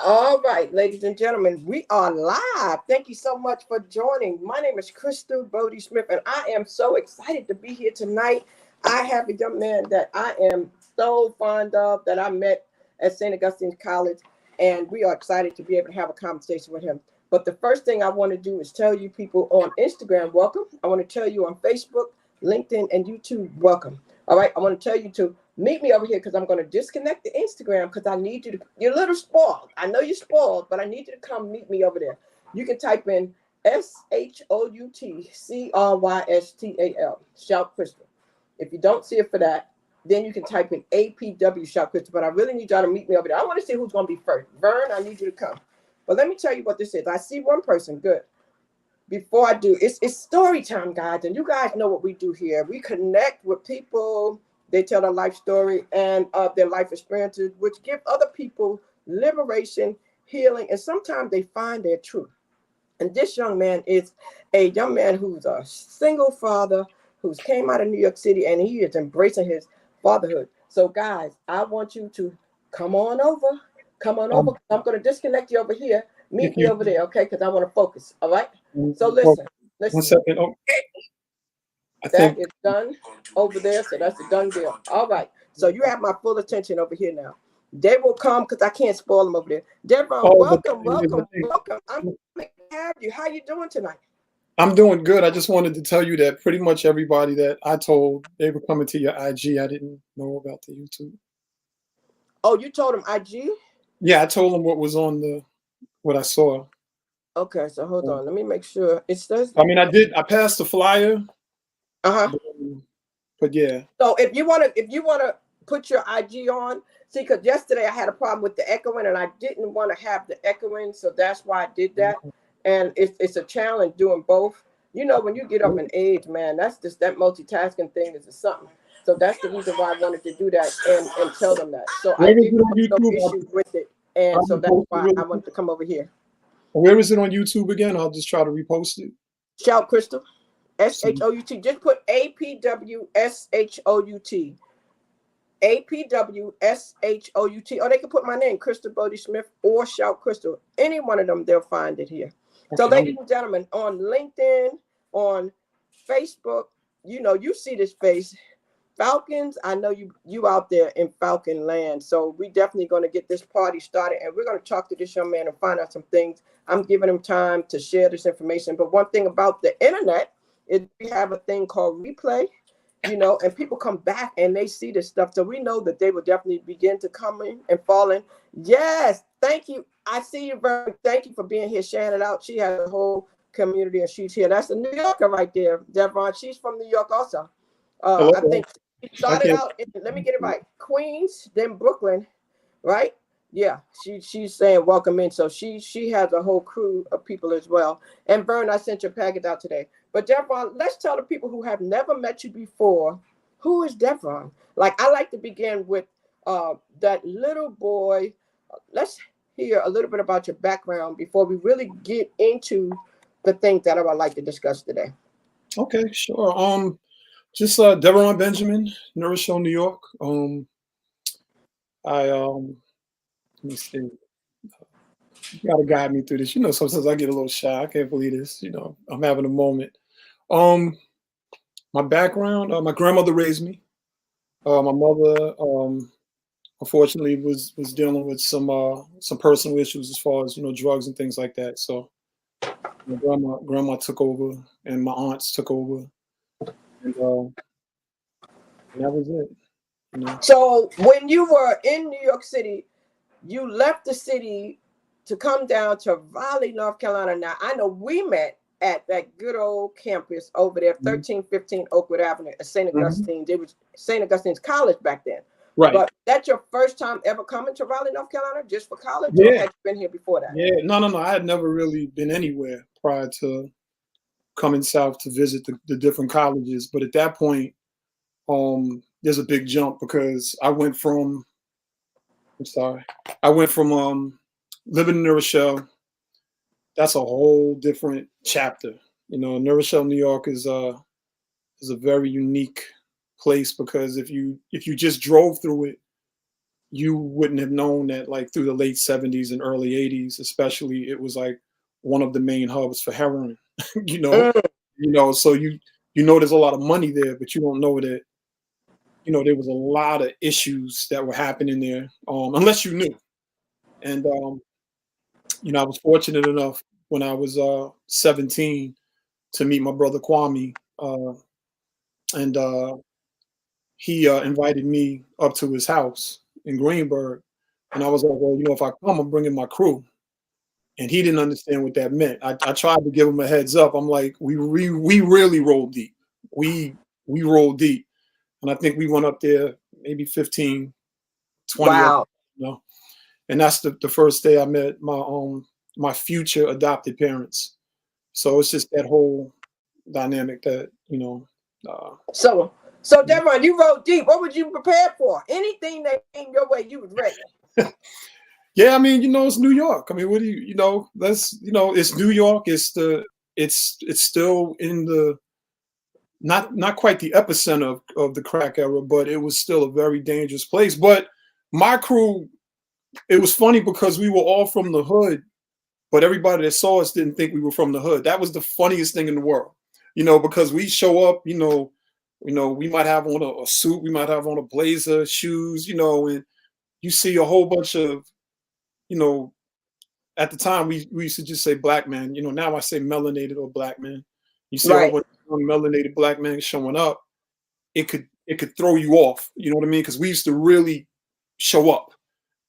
All right, ladies and gentlemen, we are live. Thank you so much for joining. My name is Crystal Bodie Smith, and I am so excited to be here tonight. I have a young man that I am so fond of that I met at St. Augustine's College, and we are excited to be able to have a conversation with him. But the first thing I want to do is tell you people on Instagram, welcome. I want to tell you on Facebook, LinkedIn, and YouTube, welcome. All right, I want to tell you to meet me over here because I'm going to disconnect the Instagram because I need you to, you're a little spoiled. I know you're spoiled, but I need you to come meet me over there. You can type in SHOUTCRYSTAL, Shout Crystal. If you don't see it for that, then you can type in APW Shout Crystal. But I really need y'all to meet me over there. I want to see who's going to be first. Vern, I need you to come. But let me tell you what this is. I see one person. Good. Before I do, it's story time, guys. And you guys know what we do here. We connect with people. They tell their life story and their life experiences, which give other people liberation, healing, and sometimes they find their truth. And this young man is a young man who's a single father who's came out of New York City, and he is embracing his fatherhood. So, guys, I want you to come on over. Come on over. I'm going to disconnect you over here. Meet me over there, okay? Because I want to focus, all right? So listen. 1 second. Oh, that is done over there, so that's a done deal. All right, so you have my full attention over here now. They will come because I can't spoil them over there. Devon, welcome. I'm going to have you. How you doing tonight? I'm doing good. I just wanted to tell you that pretty much everybody that I told they were coming to your IG. I didn't know about the YouTube. Oh, you told them IG? Yeah, I told them what was on what I saw. Okay, so hold on. Let me make sure it says. I mean, I passed the flyer. But yeah. So if you wanna put your IG on, see, because yesterday I had a problem with the echoing, and I didn't want to have the echoing, so that's why I did that. And it's a challenge doing both. You know, when you get up in age, man, that's just that multitasking thing is just something. So that's the reason why I wanted to do that and tell them that. So I didn't have no issue with it, and so that's why I wanted to come over here. Where is it on YouTube again? I'll just try to repost it. Shout Crystal. SHOUT. Just put APW SHOUT. APW SHOUT. Or they can put my name, Crystal Bodie Smith, or Shout Crystal. Any one of them, they'll find it here. Okay. So, ladies and gentlemen, on LinkedIn, on Facebook, you know, you see this face. Falcons, I know you out there in Falcon land. So we definitely going to get this party started, and we're going to talk to this young man and find out some things. I'm giving him time to share this information. But one thing about the internet is we have a thing called replay, you know, and people come back and they see this stuff. So we know that they will definitely begin to come in and fall in. Yes, thank you. I see you, Vern. Thank you for being here, sharing it out. She has a whole community, and she's here. That's a New Yorker right there, Devon. She's from New York also. I think she started out let me get it right, Queens, then Brooklyn, right? Yeah, she's saying welcome in. So she has a whole crew of people as well. And Vern, I sent your package out today. But Devon, let's tell the people who have never met you before, who is Devon? Like, I like to begin with that little boy. Let's hear a little bit about your background before we really get into the things that I would like to discuss today. Okay, sure. Just Deveron Benjamin, New Rochelle, New York. Let me see. You gotta guide me through this. You know, sometimes I get a little shy. I can't believe this. You know, I'm having a moment. My background, my grandmother raised me. My mother, unfortunately, was dealing with some personal issues as far as, you know, drugs and things like that. So my grandma took over, and my aunts took over, and that was it. You know? So when you were in New York City, you left the city to come down to Raleigh, North Carolina. Now, I know we met at that good old campus over there, 1315 Oakwood Avenue at St. Augustine's. It was St. Augustine's College back then. Right. But that's your first time ever coming to Raleigh, North Carolina, just for college? Yeah. Or had you been here before that? Yeah. No. I had never really been anywhere prior to coming south to visit the different colleges. But at that point, there's a big jump because I went from living in New Rochelle. That's a whole different chapter. You know, New Rochelle, New York is a very unique place because if you just drove through it, you wouldn't have known that like through the late 70s and early 80s, especially, it was like one of the main hubs for heroin, you know, Mm, so you know there's a lot of money there, but you don't know that, there was a lot of issues that were happening there, unless you knew. And I was fortunate enough when I was 17 to meet my brother Kwame, and he invited me up to his house in Greenberg, and I was like, well, if I come, I'm bringing my crew. And he didn't understand what that meant. I tried to give him a heads up. I'm like, we really roll deep. We roll deep, and I think we went up there maybe 15, 20 of us, wow. and that's the first day I met my future adopted parents. So it's just that whole dynamic that So, so Devon, you rode deep. What would you prepare for? Anything that came your way, you was ready. Yeah, I mean, it's New York. I mean, what do that's it's New York. It's still in the not quite the epicenter of the crack era, but it was still a very dangerous place. But my crew, it was funny because we were all from the hood, but everybody that saw us didn't think we were from the hood. That was the funniest thing in the world, because we show up, we might have on a suit, we might have on a blazer, shoes, and you see a whole bunch of, at the time we used to just say black man. Now I say melanated or black man. You see a whole Right. bunch of melanated black men showing up, it could throw you off. You know what I mean? Because we used to really show up,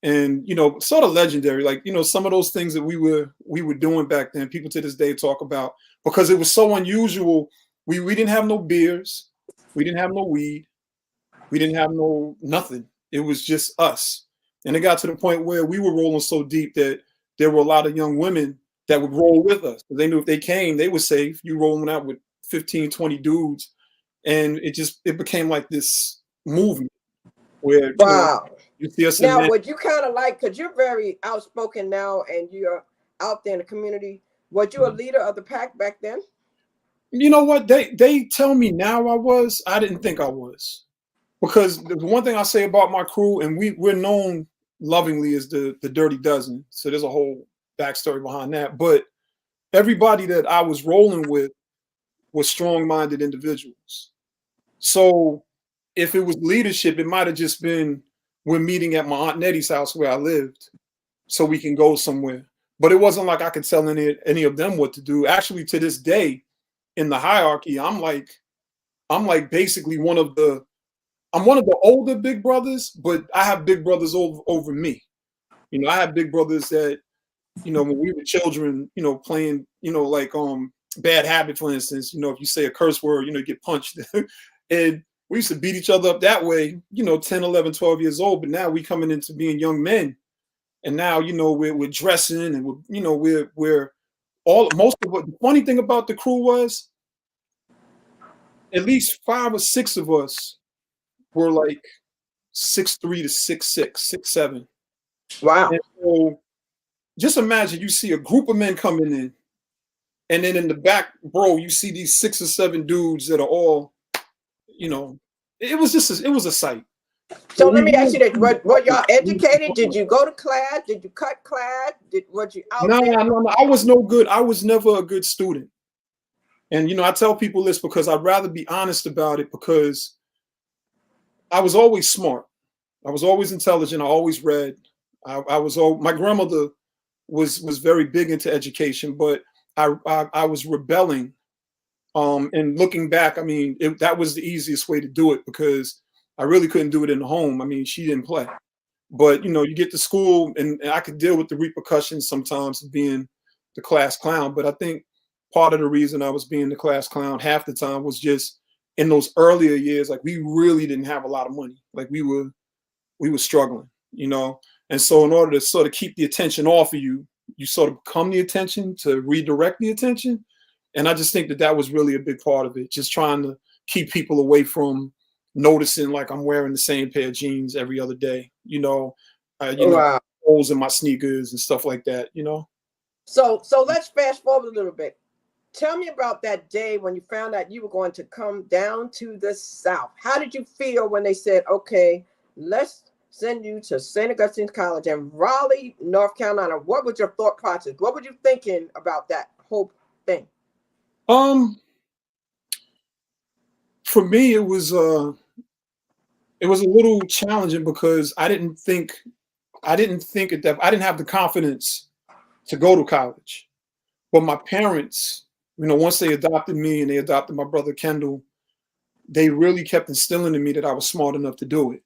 and sort of legendary. Like some of those things that we were doing back then. People to this day talk about, because it was so unusual. We didn't have no beers, we didn't have no weed, we didn't have no nothing. It was just us. And it got to the point where we were rolling so deep that there were a lot of young women that would roll with us. They knew if they came, they were safe. You rolling out with 15, 20 dudes. And it became like this movie where, Wow. you see us in Now, that. would you kind of like, because you're very outspoken now and you're out there in the community, was you a leader of the pack back then? You know what? They tell me now I was. I didn't think I was. Because the one thing I say about my crew, and we're known lovingly as the Dirty Dozen. So there's a whole backstory behind that. But everybody that I was rolling with was strong-minded individuals. So if it was leadership, it might have just been, we're meeting at my Aunt Nettie's house where I lived, so we can go somewhere. But it wasn't like I could tell any of them what to do. Actually, to this day, in the hierarchy, I'm like basically I'm one of the older big brothers, but I have big brothers over me. I have big brothers that, when we were children, playing, like Bad Habit, for instance, if you say a curse word, you get punched. And we used to beat each other up that way, 10, 11, 12 years old. But now we coming into being young men. And now, we're dressing, and we're all, most of what, the funny thing about the crew was, at least 5 or 6 of us were like 6'3" to 6'6", 6'7". Wow. And so just imagine you see a group of men coming in, and then in the back row, you see these 6 or 7 dudes that are all, it was a sight. So We let me ask you really, this. Were y'all educated? Did you go to class? Did you cut class? Was you out no, there? no, no, I was no good. I was never a good student. And, I tell people this because I'd rather be honest about it, because I was always smart. I was always intelligent. I always read. My grandmother was very big into education, but I was rebelling. And looking back, I mean, that was the easiest way to do it, because I really couldn't do it in the home. I mean, she didn't play. But, you get to school, and I could deal with the repercussions sometimes of being the class clown. But I think part of the reason I was being the class clown half the time was just in those earlier years, like we really didn't have a lot of money. Like we were struggling, And so in order to sort of keep the attention off of you, you sort of become the attention to redirect the attention. And I just think that was really a big part of it. Just trying to keep people away from noticing like I'm wearing the same pair of jeans every other day, Wow. holes in my sneakers and stuff like that, So let's fast forward a little bit. Tell me about that day when you found out you were going to come down to the South. How did you feel when they said, okay, let's send you to St. Augustine College in Raleigh, North Carolina. What was your thought process? What were you thinking about that whole thing? For me, it was a little challenging because I didn't think at that I didn't have the confidence to go to college. But my parents, once they adopted me and they adopted my brother Kendall, they really kept instilling in me that I was smart enough to do it.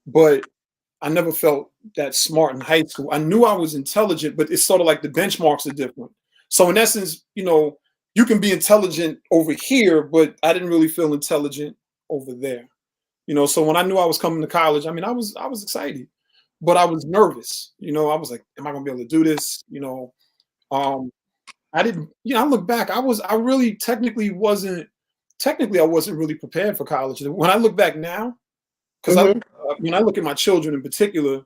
But I never felt that smart in high school. I knew I was intelligent, but it's sort of like the benchmarks are different. So in essence, you can be intelligent over here, but I didn't really feel intelligent over there. So when I knew I was coming to college, I was excited, but I was nervous. I was like, am I gonna be able to do this? I didn't, I look back, I wasn't really prepared for college. When I look back now, because when I look at my children in particular,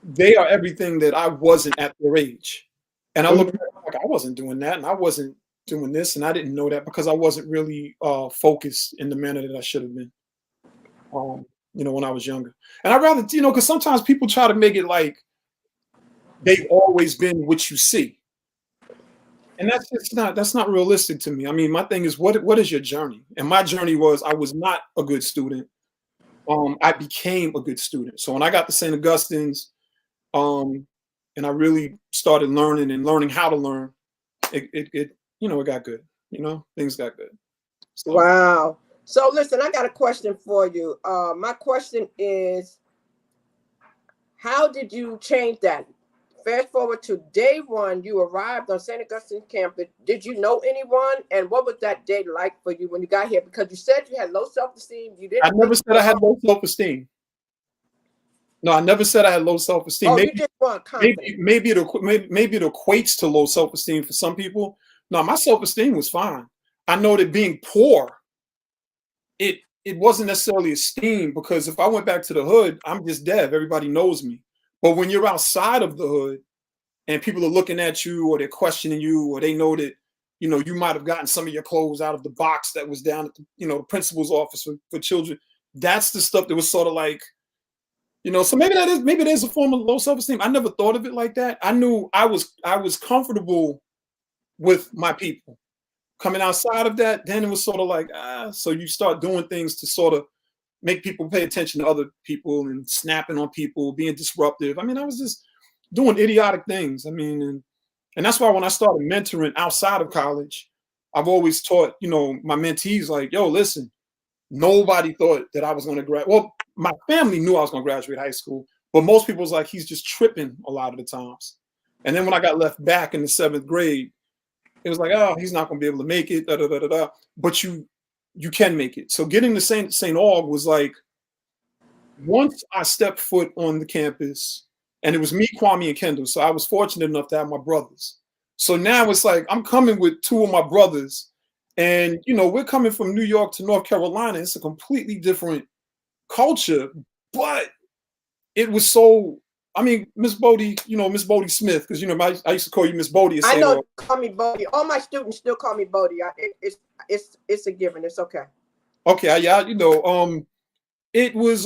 they are everything that I wasn't at their age. And I look back, like, I wasn't doing that, and I wasn't doing this, and I didn't know that because I wasn't really focused in the manner that I should have been, when I was younger. And I'd rather, because sometimes people try to make it like they've always been what you see. And that's not realistic to me. I mean, my thing is, what is your journey? And my journey was, I was not a good student. I became a good student. So when I got to St. Augustine's, and I really started learning how to learn, it got good. Things got good. So. Wow. So listen, I got a question for you. My question is, how did you change that? Fast forward to day one, you arrived on St. Augustine campus. Did you know anyone? And what was that day like for you when you got here? Because you said you had low self-esteem. I never said I had low self-esteem. No, I never said I had low self-esteem. Oh, you just want confidence. Maybe it equates to low self-esteem for some people. No, my self-esteem was fine. I know that being poor, it wasn't necessarily esteem, because if I went back to the hood, I'm just Dev. Everybody knows me. But when you're outside of the hood and people are looking at you, or they're questioning you, or they know that, you might have gotten some of your clothes out of the box that was down at the principal's office for children. That's the stuff that was sort of like, so maybe it is a form of low self-esteem. I never thought of it like that. I knew I was comfortable with my people. Coming outside of that, then it was sort of like, so you start doing things to sort of make people pay attention to other people and snapping on people, being disruptive. I mean, I was just doing idiotic things. I mean, and that's why when I started mentoring outside of college, I've always taught, my mentees, like, yo, listen, nobody thought that I was going to graduate. Well, my family knew I was going to graduate high school, but most people was like, he's just tripping a lot of the times. And then when I got left back in the 7th grade, it was like, oh, he's not going to be able to make it, da, da, da, da, da. But you can make it. So getting to St. Aug was like, once I stepped foot on the campus, and it was me, Kwame, and Kendall. So I was fortunate enough to have my brothers. So now it's like, I'm coming with 2 of my brothers, and, we're coming from New York to North Carolina. It's a completely different culture, but it was so, I mean, Miss Bodie, Miss Bodie Smith, because, I used to call you Miss Bodie. I know, call me Bodie. All my students still call me Bodie. It's a given. It's okay. Okay, yeah, it was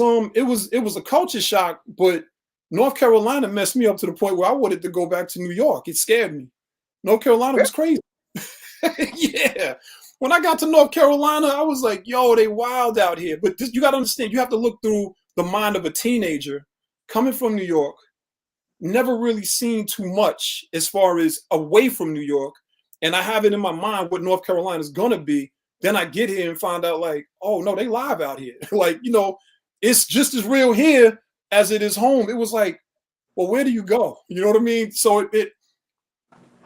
a culture shock, but North Carolina messed me up to the point where I wanted to go back to New York. It scared me. North Carolina was crazy. Yeah. When I got to North Carolina, I was like, yo, they wild out here. But you got to understand, you have to look through the mind of a teenager coming from New York, never really seen too much as far as away from New York. And I have it in my mind what North Carolina is going to be. Then I get here and find out, like, oh, no, they live out here. Like, it's just as real here as it is home. It was like, well, where do you go? You know what I mean? So it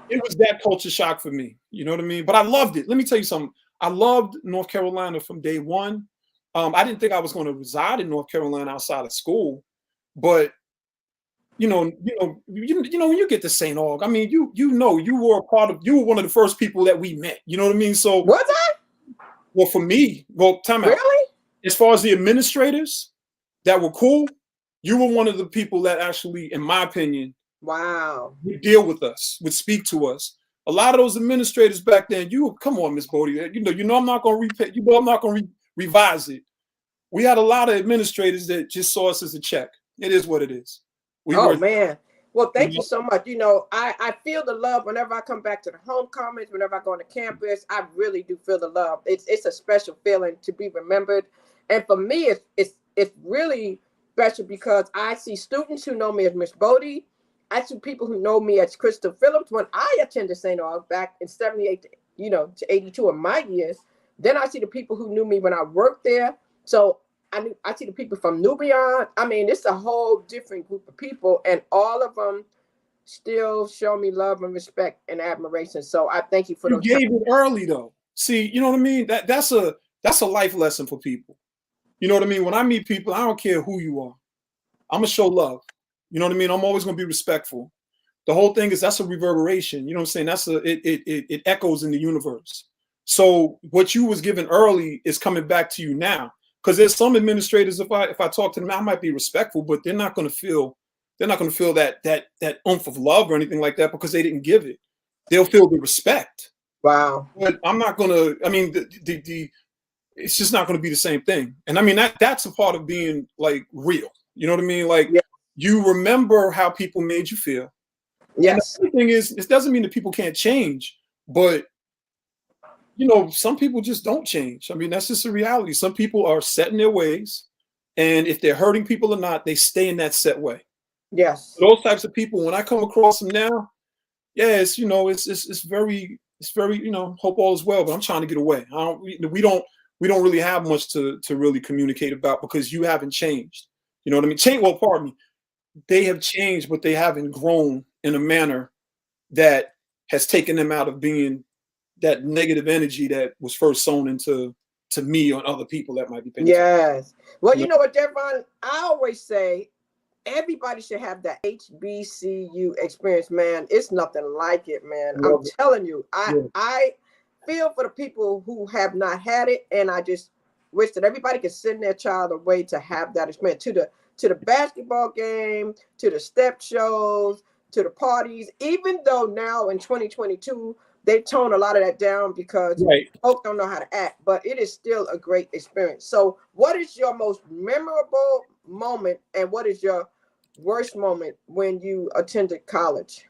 was that culture shock for me. You know what I mean? But I loved it. Let me tell you something. I loved North Carolina from day one. I didn't think I was going to reside in North Carolina outside of school, but when you get to St. Aug, I mean, you were one of the first people that we met. You know what I mean? So was I? Well, for me, time out. Really? As far as the administrators that were cool, you were one of the people that actually, in my opinion, wow, would deal with us, would speak to us. A lot of those administrators back then, come on, Miss Bodie, I'm not going to repay, I'm not going to revise it. We had a lot of administrators that just saw us as a check. it is what it is. We Oh were, man. Well, thank you you know, so much. You know, I feel the love whenever I come back to the homecomings, whenever I go on the campus. I really do feel the love. It's a special feeling to be remembered. And for me, it's really special because I see students who know me as Miss Bodie. I see people who know me as Crystal Phillips when I attended St. Aug back in 78, to 82 of my years. Then I see the people who knew me when I worked there. So I see the people from Nubian. I mean, it's a whole different group of people, and all of them still show me love and respect and admiration. So I thank you for you those times. gave it early though. See, you know what I mean? That's a life lesson for people. You know what I mean? When I meet people, I don't care who you are. I'm gonna show love. You know what I mean? I'm always gonna be respectful. The whole thing is that's a reverberation. You know what I'm saying? It echoes in the universe. So what you was given early is coming back to you now. Because there's some administrators, if I talk to them, I might be respectful, but they're not gonna feel that oomph of love or anything like that because they didn't give it. They'll feel the respect. Wow. But I'm not gonna, I mean, it's just not gonna be the same thing. And I mean that's a part of being like real. You know what I mean? Like Yeah. you remember how people made you feel. And Yes. the other thing is, it doesn't mean that people can't change, but some people just don't change. I mean, that's just a reality. Some people are set in their ways, and if they're hurting people or not, they stay in that set way. Yes. Those types of people, when I come across them now, yeah, it's very hope all is well, but I'm trying to get away. We don't really have much to really communicate about because you haven't changed. You know what I mean? Well, pardon me. They have changed, but they haven't grown in a manner that has taken them out of being that negative energy that was first sown into me or other people that might be paying attention. Yes. Well, You you know? know what, Devon? I always say everybody should have that HBCU experience, man. It's nothing like it, man. I'm Love it. telling you. Yeah. I feel for the people who have not had it, and I just wish that everybody could send their child away to have that experience to the basketball game, to the step shows, to the parties. Even though now in 2022 they tone a lot of that down because Right. folks don't know how to act, but it is still a great experience. So, what is your most memorable moment, and what is your worst moment when you attended college?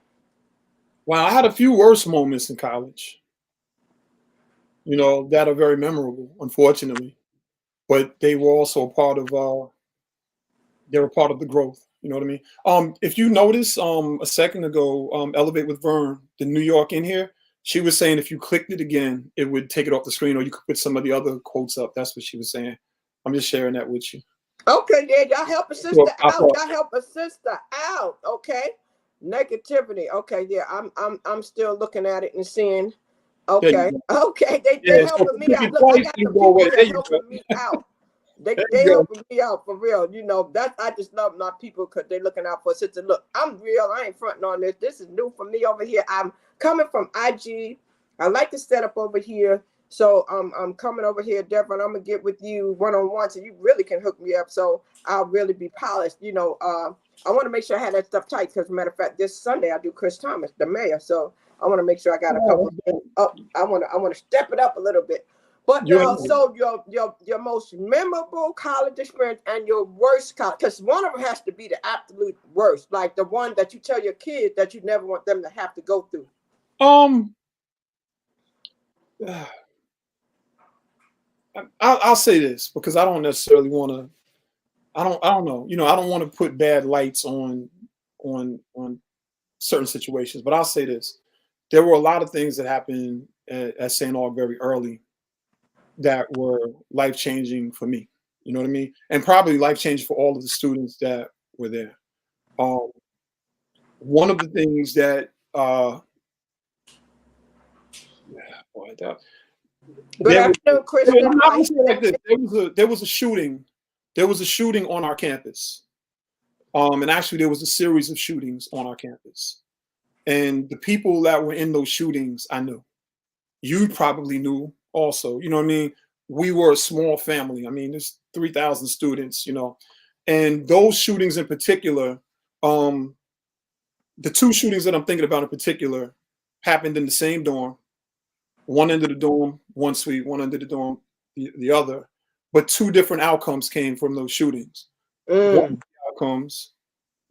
Wow, I had a few worse moments in college, that are very memorable, unfortunately. But they were also they were part of the growth. You know what I mean? If you notice, a second ago, Elevate with Vern, the New York in here, she was saying if you clicked it again, it would take it off the screen, or you could put some of the other quotes up. That's what she was saying. I'm just sharing that with you. Okay, yeah, y'all help a sister So I out. thought, Y'all help a sister out. Okay, negativity. Okay, yeah, I'm still looking at it and seeing. there you Okay, go. okay, they Yeah, so helping me click out. it Look, I twice, got it'll some go people away. There here you go. helping me out. There They you go. helping me out for real. You know, that I just love my people because they're looking out for a sister. Look, I'm real. I ain't fronting on this. This is new for me over here. I'm coming from IG. I like to set up over here. So I'm coming over here, Devon. I'm gonna get with you one-on-one so you really can hook me up. So I'll really be polished. I want to make sure I have that stuff tight because, matter of fact, this Sunday I do Chris Thomas, the mayor. So I want to make sure I got a couple of things up. I want to step it up a little bit. But You now, ain't- so your most memorable college experience and your worst college, because one of them has to be the absolute worst, like the one that you tell your kids that you never want them to have to go through. um, I'll say this because I don't necessarily want to. I don't know. I don't want to put bad lights on certain situations, but I'll say this: there were a lot of things that happened at St. Aug very early that were life changing for me. You know what I mean? And probably life changing for all of the students that were there. Um, One of the things that boy, Good there was, afternoon, I'm Kristen. not gonna say it like this. There was a shooting. There was a shooting on our campus. And actually there was a series of shootings on our campus. And the people that were in those shootings, I knew. You probably knew also. You know what I mean? We were a small family. I mean, there's 3,000 students, And those shootings in particular, the two shootings that I'm thinking about in particular happened in the same dorm. One end of the dorm, one suite, one end of the dorm, the other. But two different outcomes came from those shootings. One Mm. outcomes.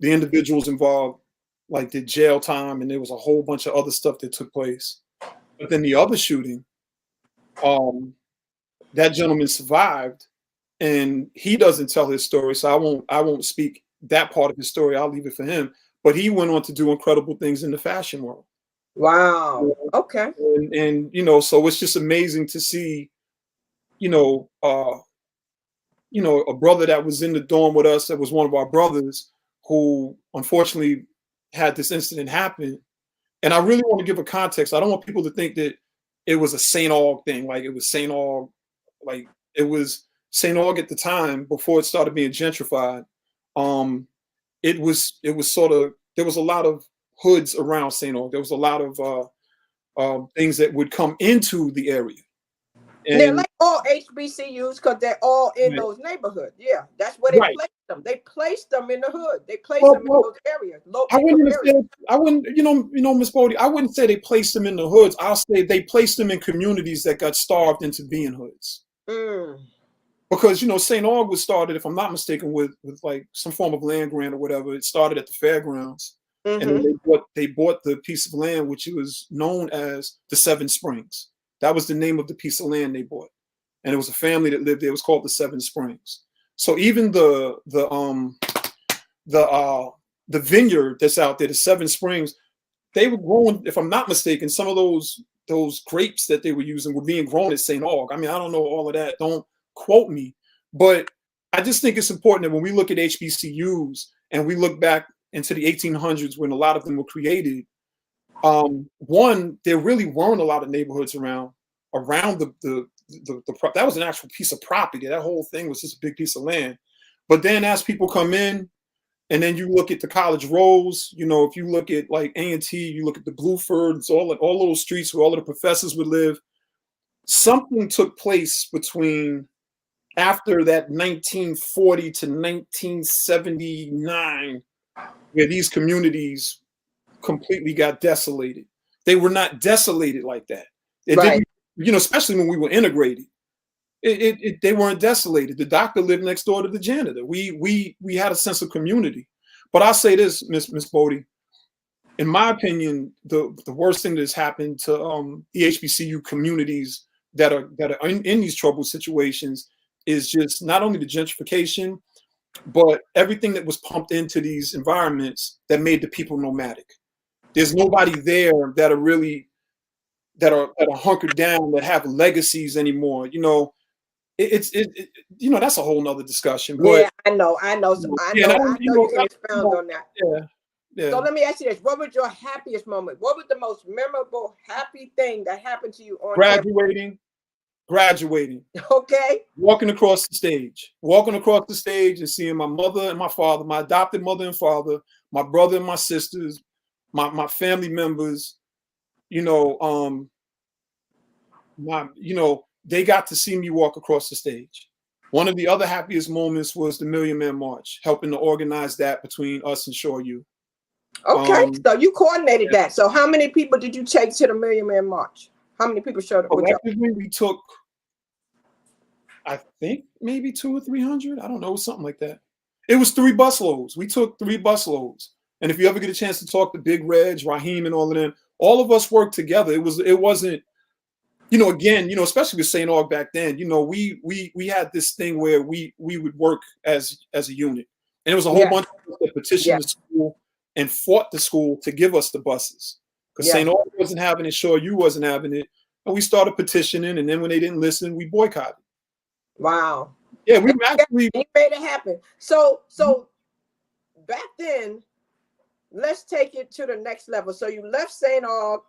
The individuals involved like did jail time, and there was a whole bunch of other stuff that took place. But then the other shooting, that gentleman survived, and he doesn't tell his story, so I won't speak that part of his story. I'll leave it for him. But he went on to do incredible things in the fashion world. Wow. Okay. And you know, so it's just amazing to see, you know, a brother that was in the dorm with us, that was one of our brothers, who unfortunately had this incident happen. And I really want to give a context. I don't want people to think that it was a St. Aug thing, like it was St. Aug, like it was St. Aug at the time before it started being gentrified. It was sort of, there was a lot of hoods around St. Aug. There was a lot of things that would come into the area. And they're like all HBCUs because they're all in those neighborhoods. Yeah, that's where they placed them. They placed them in the hood. They placed them in those areas. I wouldn't, Miss Bodie, I wouldn't say they placed them in the hoods. I'll say they placed them in communities that got starved into being hoods. Because, St. Aug was started, if I'm not mistaken, with like some form of land grant or whatever. It started at the fairgrounds. And then they bought the piece of land, which was known as the Seven Springs. That was the name of the piece of land they bought. And it was a family that lived there. It was called the Seven Springs. So even the vineyard that's out there, the Seven Springs, they were growing, if I'm not mistaken, some of those grapes that they were using were being grown at St. Aug. I mean, I don't know all of that. Don't quote me. But I just think it's important that when we look at HBCUs and we look back into the 1800s when a lot of them were created, one, there really weren't a lot of neighborhoods around the that was an actual piece of property. That whole thing was just a big piece of land. But then as people come in, and then you look at the college rows, if you look at like A&T, you look at the Bluefords, all those streets where all of the professors would live, something took place between after that 1940 to 1979, where these communities completely got desolated. They were not desolated like that. It didn't, especially when we were integrated. They weren't desolated. The doctor lived next door to the janitor. We had a sense of community. But I'll say this, Miss Bodie, in my opinion, the worst thing that has happened to the HBCU communities that are in these troubled situations is just not only the gentrification, but everything that was pumped into these environments that made the people nomadic. There's nobody there that are hunkered down, that have legacies anymore. That's a whole nother discussion. But, yeah, I know. I know you can expound on that. Yeah. So let me ask you this: what was your happiest moment? What was the most memorable, happy thing that happened to you on graduating? Okay. Walking across the stage and seeing my mother and my father, my adopted mother and father, my brother and my sisters, my family members, they got to see me walk across the stage. One of the other happiest moments was the Million Man March, helping to organize that between us and Shore U. Okay, so you coordinated that. So how many people did you take to the Million Man March? How many people showed up? Collectively, we took, I think, maybe 200 or 300. I don't know, something like that. It was 3 busloads. We took 3 busloads. And if you ever get a chance to talk to Big Reg, Raheem, and all of them, all of us worked together. It wasn't, again, especially with St. Aug back then, we had this thing where we would work as a unit. And it was a whole bunch of us that petitioned the school and fought the school to give us the buses. Because St. Aug wasn't having it, Shore U wasn't having it. And we started petitioning, and then when they didn't listen, we boycotted. Wow. Yeah, we actually made it happen. So back then, let's take it to the next level. So you left St. Aug.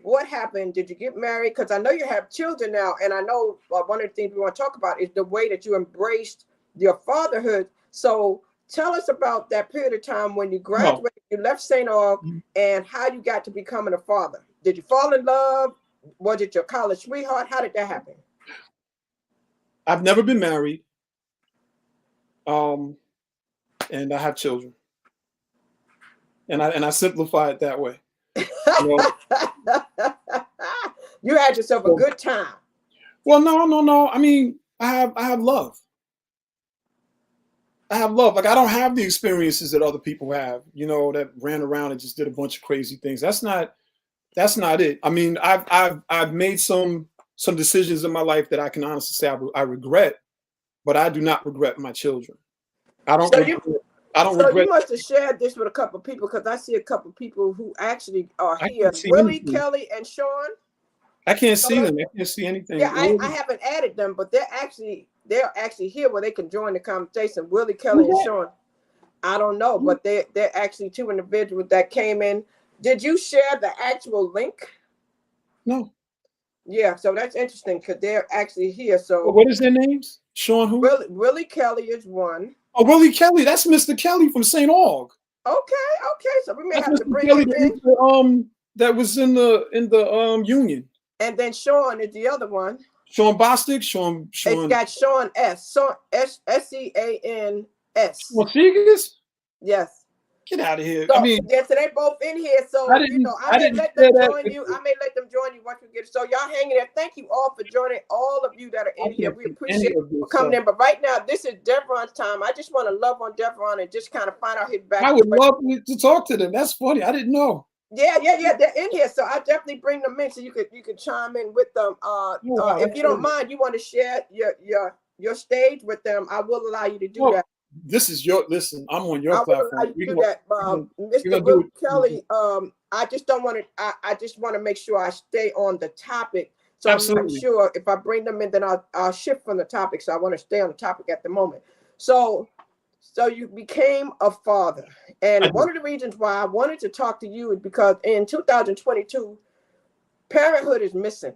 What happened? Did you get married? Because I know you have children now, and I know one of the things we want to talk about is the way that you embraced your fatherhood. So tell us about that period of time when you graduated, you left St. Aug, and how you got to becoming a father. Did you fall in love? Was it your college sweetheart? How did that happen? I've never been married, and I have children, and I simplify it that way. You had yourself a good time. Well, no. I mean, I have love. I have love. Like I don't have the experiences that other people have, that ran around and just did a bunch of crazy things. That's not it. I mean, I've made some decisions in my life that I can honestly say I regret, but I do not regret my children. I don't So regret. you must have shared this with a couple of people, because I see a couple of people who actually are I here. can't see Willie, anything. Kelly, and Sean. I can't see them. I can't see anything. Yeah, I haven't added them, but they're actually here where they can join the conversation. Willie, Kelly, and Sean. I don't know, but they're actually two individuals that came in. Did you share the actual link? No. Yeah, so that's interesting because they're actually here. So what is their names? Sean who? Willie Kelly is one. Oh, Willie Kelly. That's Mr. Kelly from St. Aug. Okay. So we may That's have Mr. to bring Kelly him in. that was in the union. And then Sean is the other one. Sean Bostic. Sean. It's got Sean S. So SEANS. What Seegers? Yes. Get out of here. So, I mean, yeah, so they both in here. So I may let them join you. I may let them join you once we get it. So y'all hanging there. Thank you all for joining. All of you that are in here, we appreciate you for coming in. But right now, this is Devron's time. I just want to love on Devron and just kind of find out his background. I would love to talk to them. That's funny. I didn't know. Yeah. They're in here, so I definitely bring them in so you could chime in with them. If you don't mind, you want to share your stage with them, I will allow you to do that. This is I'm on your platform. I will allow you to do that, Mr. Will Kelly. I just don't want to. I just want to make sure I stay on the topic. So absolutely. I'm not sure if I bring them in, then I'll shift from the topic. So I want to stay on the topic at the moment. So you became a father, and one of the reasons why I wanted to talk to you is because in 2022, parenthood is missing.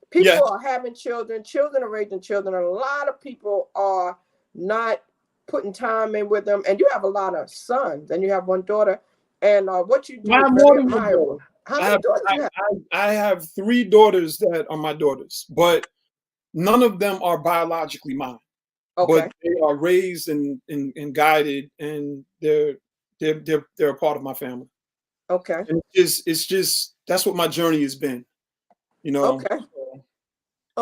People are having children. Children are raising children. A lot of people are not putting time in with them, and you have a lot of sons, and you have one daughter, and what you do is very admirable. How many daughters do you have? I have 3 daughters that are my daughters, but none of them are biologically mine. Okay. But they are raised and guided, and they're a part of my family. Okay. And it's just that's what my journey has been, Okay.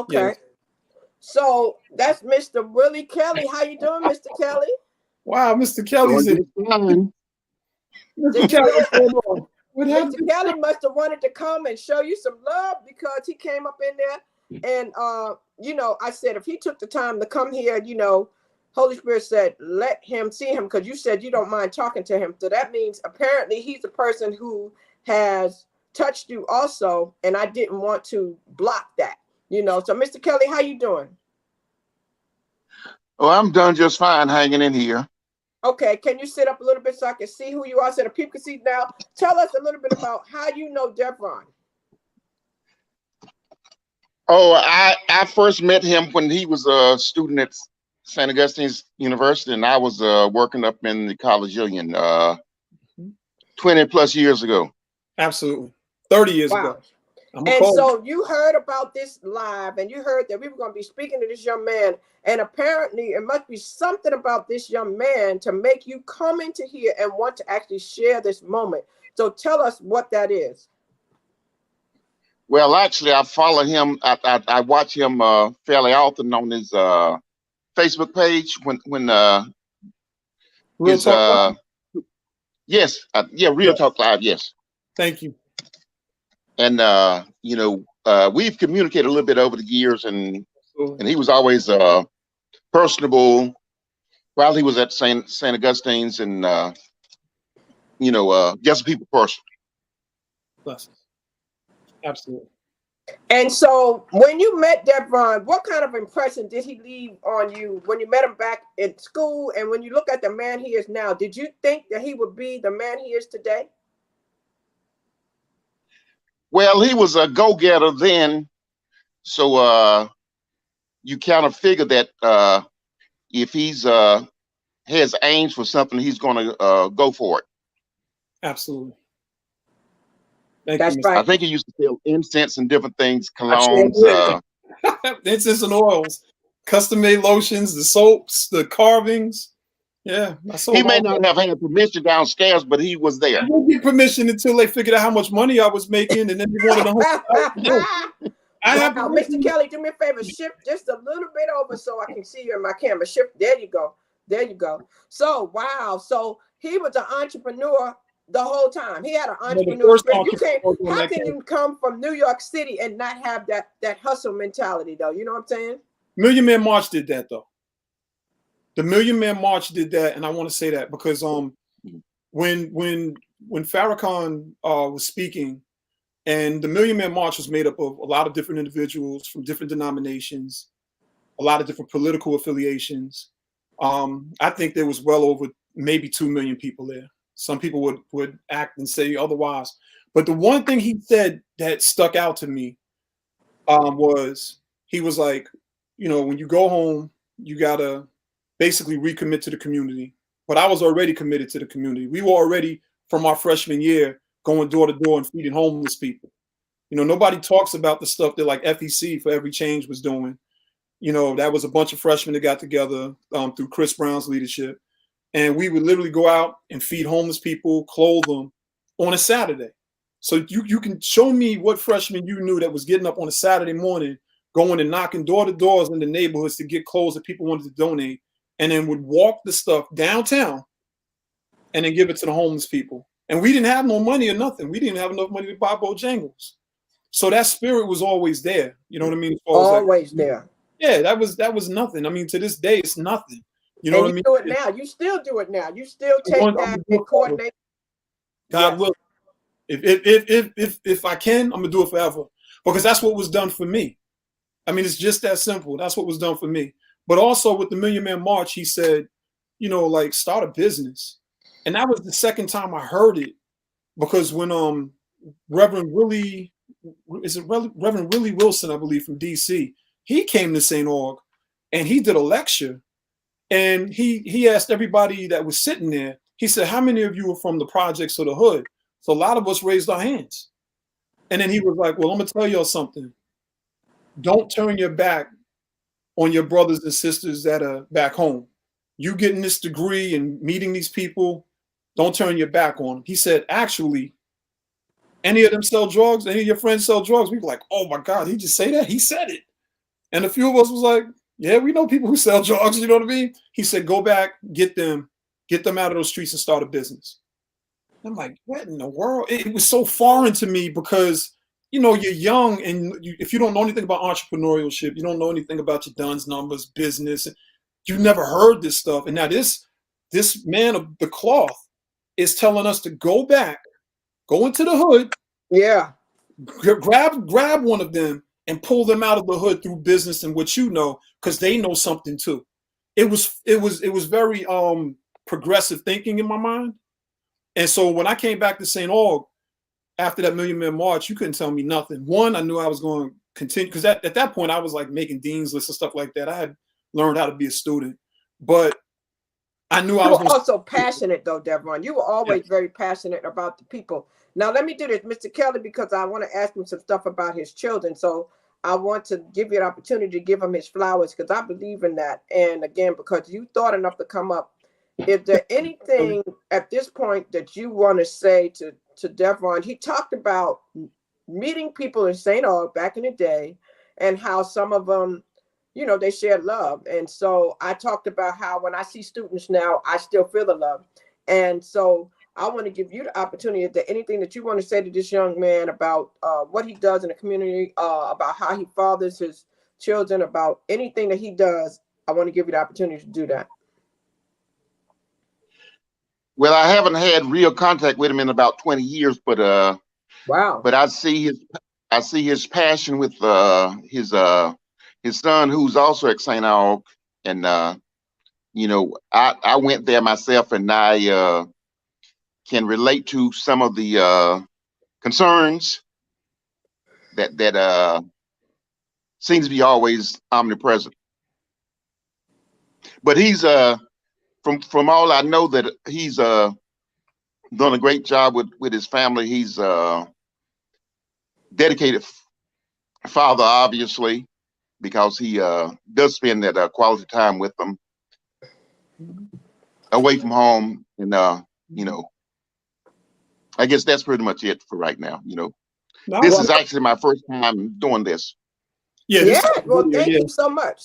Yeah. So that's Mr. Willie Kelly. How you doing, Mr. Kelly? Wow, Mr. Kelly's in. Mr. Kelly must have wanted to come and show you some love because he came up in there. And, I said, if he took the time to come here, Holy Spirit said, let him see him, because you said you don't mind talking to him. So that means apparently he's a person who has touched you also. And I didn't want to block that. So Mr. Kelly, how you doing? Oh, I'm done just fine hanging in here. Okay, can you sit up a little bit so I can see who you are, so the people can see now? Tell us a little bit about how you know Devron. Oh, I first met him when he was a student at St. Augustine's University, and I was working up in the College Union 20 plus years ago. Absolutely. 30 years ago. And so you heard about this live, and you heard that we were going to be speaking to this young man, and apparently it must be something about this young man to make you come into here and want to actually share this moment. So tell us what that is. Well, actually, I follow him. I watch him fairly often on his Facebook page when Real Talk Live? Yes, Real Talk Live, yes. Thank you. And we've communicated a little bit over the years, and he was always personable while he was at St. Augustine's, and just a people person. Bless. Absolutely. And so when you met Devron, what kind of impression did he leave on you when you met him back in school? And when you look at the man he is now, did you think that he would be the man he is today? Well, he was a go-getter then. So you kind of figure that if he's has aims for something, he's going to go for it. Absolutely. That's right. I think he used to sell incense and different things, colognes. Incense and oils, custom-made lotions, the soaps, the carvings. Yeah. He may not have had permission downstairs, but he was there. I didn't get permission until they figured out how much money I was making, and then they wanted to Mr. Kelly, do me a favor, shift just a little bit over so I can see you in my camera. Shift, there you go. There you go. So wow. So he was an entrepreneur the whole time. He had an entrepreneur spirit. You can't. How can you come from New York City and not have that hustle mentality though? You know what I'm saying? Million Man March did that though. The Million Man March did that, and I want to say that because when Farrakhan was speaking, and the Million Man March was made up of a lot of different individuals from different denominations, a lot of different political affiliations. I think there was well over maybe 2 million people there. Some people would act and say otherwise. But the one thing he said that stuck out to me was he was like, you know, when you go home, you got to basically recommit to the community. But I was already committed to the community. We were already, from our freshman year, going door to door and feeding homeless people. You know, nobody talks about the stuff that like FEC for Every Change was doing. You know, that was a bunch of freshmen that got together through Chris Brown's leadership. And we would literally go out and feed homeless people, clothe them on a Saturday. So you can show me what freshman you knew that was getting up on a Saturday morning, going and knocking door to doors in the neighborhoods to get clothes that people wanted to donate, and then would walk the stuff downtown and then give it to the homeless people. And we didn't have no money or nothing. We didn't have enough money to buy Bojangles. So that spirit was always there. You know what I mean? Always there. Yeah, that was nothing. I mean, to this day, it's nothing. You know what I mean? Do it now. You still do it now. You still take that and coordinate. God will. If I can, I'm gonna do it forever, because that's what was done for me. I mean, it's just that simple. That's what was done for me. But also with the Million Man March, he said, you know, like, start a business. And that was the second time I heard it, because when Reverend Willie Wilson, I believe, from DC, he came to St. Aug and he did a lecture, and he asked everybody that was sitting there, he said, how many of you are from the projects or the hood? So a lot of us raised our hands. And then he was like, well, I'm gonna tell y'all something. Don't turn your back on your brothers and sisters that are back home. You getting this degree and meeting these people, don't turn your back on them. He said, actually, any of them sell drugs? Any of your friends sell drugs? We were like, oh my God, he just say that? He said it. And a few of us was like, yeah, we know people who sell drugs, you know what I mean? He said, go back, get them out of those streets and start a business. I'm like, what in the world? It was so foreign to me because, you know, you're young, and if you don't know anything about entrepreneurship, you don't know anything about your Dunn's numbers, business, you never heard this stuff. And now this man of the cloth is telling us to go back, go into the hood, yeah, grab one of them and pull them out of the hood through business and what you know, because they know something too. It was very progressive thinking in my mind. And so when I came back to St. Aug after that Million Man March, you couldn't tell me nothing. One, I knew I was going to continue, because at that point I was like making dean's lists and stuff like that. I had learned how to be a student, but I knew I was also passionate though, Devon. You were always very passionate about the people. Now let me do this, Mr. Kelly, because I want to ask him some stuff about his children. So I want to give you an opportunity to give him his flowers, because I believe in that. And again, because you thought enough to come up. Is there anything at this point that you want to say to Devon? He talked about meeting people in St. Aug back in the day, and how some of them, you know, they shared love. And so I talked about how when I see students now, I still feel the love. And so I want to give you the opportunity. Is there anything that you want to say to this young man about what he does in the community, about how he fathers his children, about anything that he does? I want to give you the opportunity to do that. Well, I haven't had real contact with him in about 20 years, but wow. But I see his passion with his son, who's also at St. Aug, and you know, I went there myself, and I can relate to some of the concerns that seems to be always omnipresent. But he's from all I know, that he's done a great job with his family. He's dedicated father, obviously, because he does spend that quality time with them away from home. And you know, I guess that's pretty much it for right now. You know, this is actually my first time doing this. Yeah. Well, thank you so much.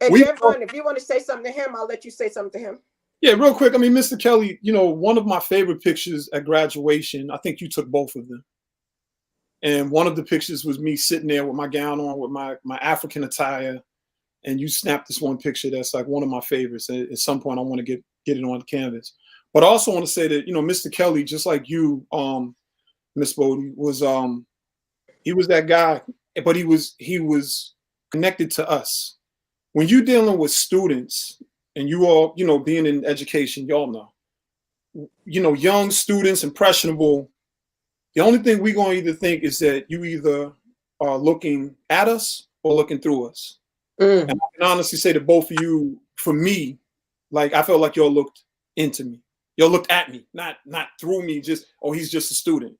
And We, Devon, if you want to say something to him, I'll let you say something to him. yeah, real quick. I mean, Mr. Kelly, you know, one of my favorite pictures at graduation, I think you took both of them. And one of the pictures was me sitting there with my gown on, with my African attire. And you snapped this one picture that's like one of my favorites. And at some point, I want to get it on canvas. But I also want to say that, you know, Mr. Kelly, just like you, Miss Bodie, was he was that guy, but he was connected to us. When you're dealing with students, and you all, you know, being in education, y'all know, you know, young students, impressionable. The only thing we're going to either think is that you either are looking at us or looking through us. And I can honestly say that both of you, for me, like I felt like y'all looked into me. Y'all looked at me, not through me, just, oh, he's just a student.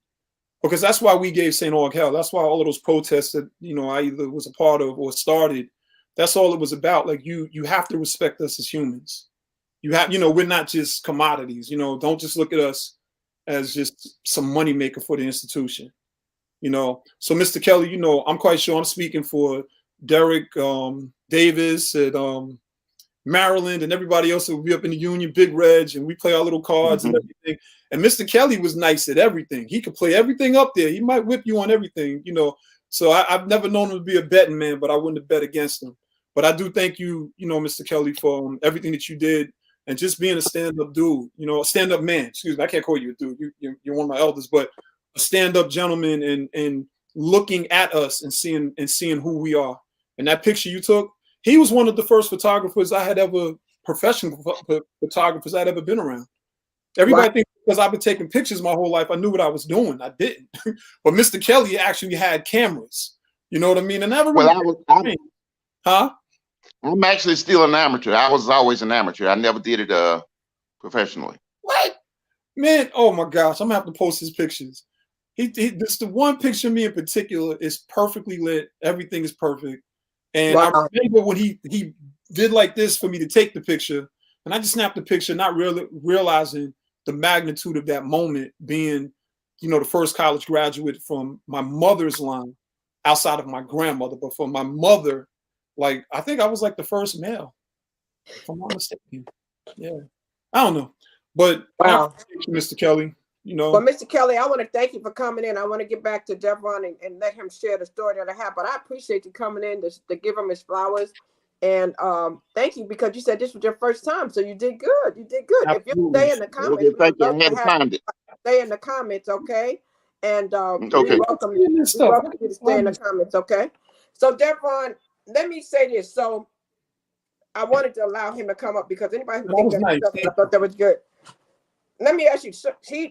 Because that's why we gave St. Aug hell. That's why all of those protests that, you know, I either was a part of or started, that's all it was about. Like you have to respect us as humans. You have, you know, we're not just commodities, you know, don't just look at us as just some money maker for the institution, you know. So Mr. Kelly, you know, I'm quite sure I'm speaking for Derek Davis and Maryland and everybody else that will be up in the union, Big Reg, and we play our little cards and everything. And Mr. Kelly was nice at everything. He could play everything up there. He might whip you on everything, you know. So I've never known him to be a betting man, but I wouldn't have bet against him. But I do thank you, you know, Mr. Kelly, for everything that you did and just being a stand-up dude, you know, a stand-up man. Excuse me, I can't call you a dude. You're one of my elders, but a stand-up gentleman and looking at us and seeing who we are. And that picture you took, he was one of the first photographers I had ever, professional photographers I'd ever been around. Everybody thinks because I've been taking pictures my whole life, I knew what I was doing. I didn't. But Mr. Kelly actually had cameras. You know what I mean? And never really I'm actually still an amateur. I was always an amateur. I never did it professionally. What? Man, oh my gosh, I'm gonna have to post his pictures. This the one picture of me in particular is perfectly lit. Everything is perfect. And I remember when he did like this for me to take the picture, and I just snapped the picture, not really realizing the magnitude of that moment, being, you know, the first college graduate from my mother's line, outside of my grandmother, but from my mother, like I think I was like the first male, if I'm not mistaken. Yeah, I don't know, but I appreciate you, Mr. Kelly. You know, well, Mr. Kelly, I want to thank you for coming in. I want to get back to Devon and let him share the story that I have. But I appreciate you coming in to give him his flowers. And thank you, because you said this was your first time. So you did good. You did good. Absolutely. If you stay in the comments, Thank you. I hadn't timed it. Stay in the comments, okay? And okay. we welcome you to stay in the comments, okay? So Devon, let me say this. So I wanted to allow him to come up because anybody who thinks that stuff, I thought that was good. Let me ask you,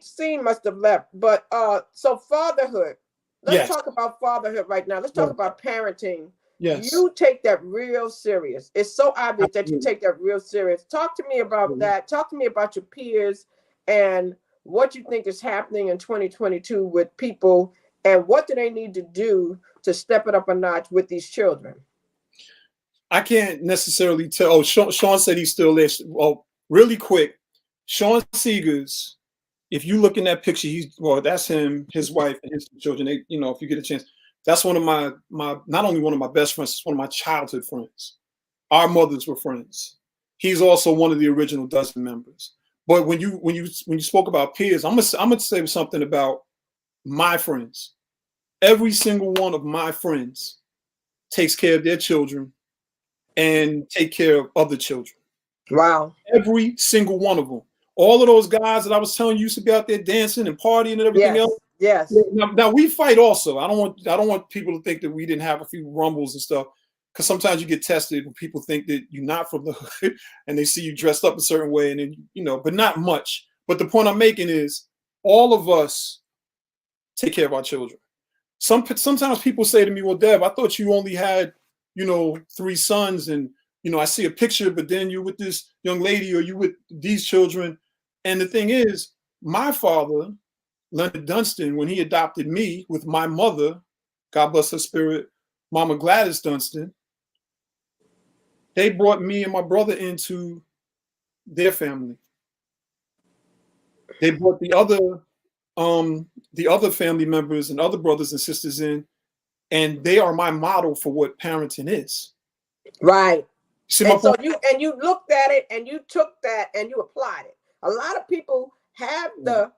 Scene must have left, but so fatherhood. Let's talk about fatherhood right now. Let's talk about parenting. Yes. You take that real serious. It's so obvious that you take that real serious. Talk to me about that. Talk to me about your peers and what you think is happening in 2022 with people, and what do they need to do to step it up a notch with these children? I can't necessarily tell. Oh, Sean said he's still there. Well, really quick, Sean Seegers, if you look in that picture, that's him, his wife, and his children. They, you know, if you get a chance, that's one of my not only one of my best friends, it's one of my childhood friends. Our mothers were friends. He's also one of the original dozen members. But when you spoke about peers, I'm gonna say something about my friends. Every single one of my friends takes care of their children and take care of other children. Wow. Every single one of them. All of those guys that I was telling you used to be out there dancing and partying and everything else. Yes. Now we fight also. I don't want people to think that we didn't have a few rumbles and stuff, because sometimes you get tested when people think that you're not from the hood and they see you dressed up a certain way, and then, you know, but not much. But the point I'm making is all of us take care of our children. Sometimes people say to me, well, Dev, I thought you only had, you know, 3 sons, and, you know, I see a picture, but then you're with this young lady or you with these children. And the thing is, my father, Leonard Dunston, when he adopted me with my mother, God bless her spirit, Mama Gladys Dunston, they brought me and my brother into their family. They brought the other family members and other brothers and sisters in, and they are my model for what parenting is. Right. See my And so point? you looked at it and you took that and you applied it. A lot of people have the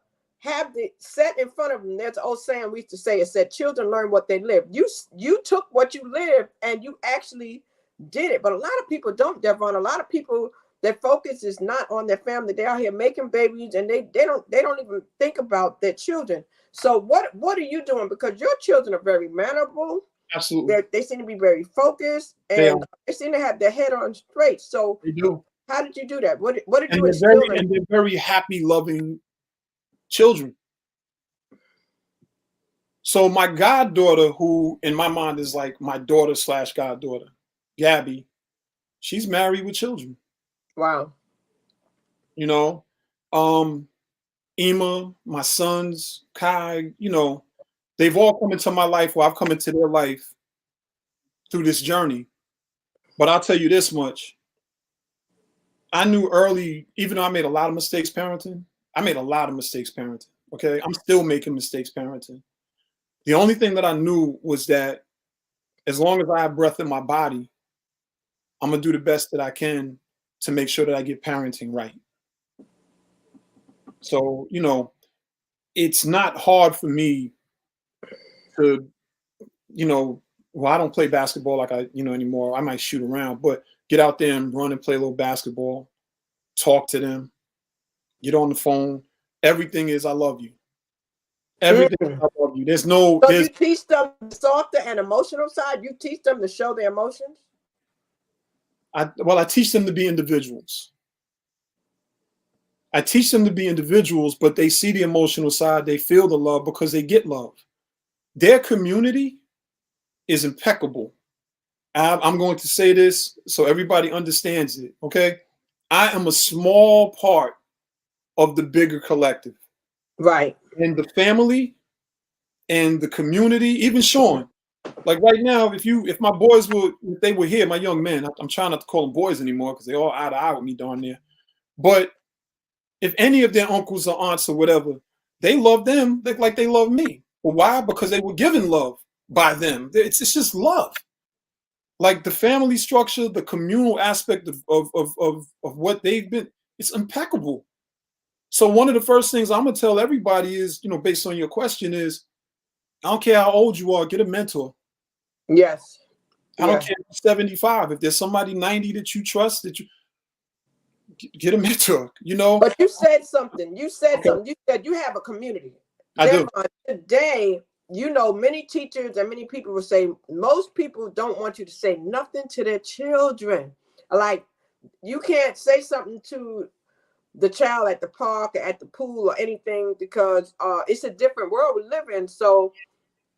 set in front of them. There's an old saying we used to say, it said, children learn what they live. You took what you lived and you actually did it. But a lot of people don't, Devon. A lot of people, their focus is not on their family. They're out here making babies and they don't even think about their children. So what are you doing? Because your children are very mannerable. Absolutely. They seem to be very focused and they seem to have their head on straight. So they do. how did you do that? What did you instill instill in? And they're very happy, loving children. So my goddaughter, who in my mind is like my daughter / goddaughter, Gabby, she's married with children. Wow. You know, Ema, my sons, Kai, you know, they've all come into my life, or I've come into their life through this journey. But I'll tell you this much. I knew early, even though I made a lot of mistakes parenting, okay? I'm still making mistakes parenting. The only thing that I knew was that as long as I have breath in my body, I'm going to do the best that I can to make sure that I get parenting right. So, you know, it's not hard for me to, you know, well, I don't play basketball like anymore. I might shoot around, but get out there and run and play a little basketball, talk to them, get on the phone. Everything is, I love you. Everything is, I love you. So you teach them the softer and emotional side? You teach them to show their emotions? I teach them to be individuals. I teach them to be individuals, but they see the emotional side. They feel the love because they get love. Their community is impeccable. I'm going to say this so everybody understands it, okay? I am a small part of the bigger collective. Right. And the family and the community, even Sean. Like right now, if my boys if they were here, my young men, I'm trying not to call them boys anymore because they're all eye to eye with me darn near. But if any of their uncles or aunts or whatever, they love them like they love me. Well, why? Because they were given love by them. It's just love. Like the family structure, the communal aspect of what they've been, it's impeccable. So one of the first things I'm gonna tell everybody is, you know, based on your question is, I don't care how old you are, get a mentor. Yes. I don't care if you're 75. If there's somebody 90 that you trust, that you get a mentor, you know. But you said something. You said you have a community. I do. Today, you know, many teachers and many people will say most people don't want you to say nothing to their children. Like you can't say something to the child at the park or at the pool or anything because it's a different world we live in. So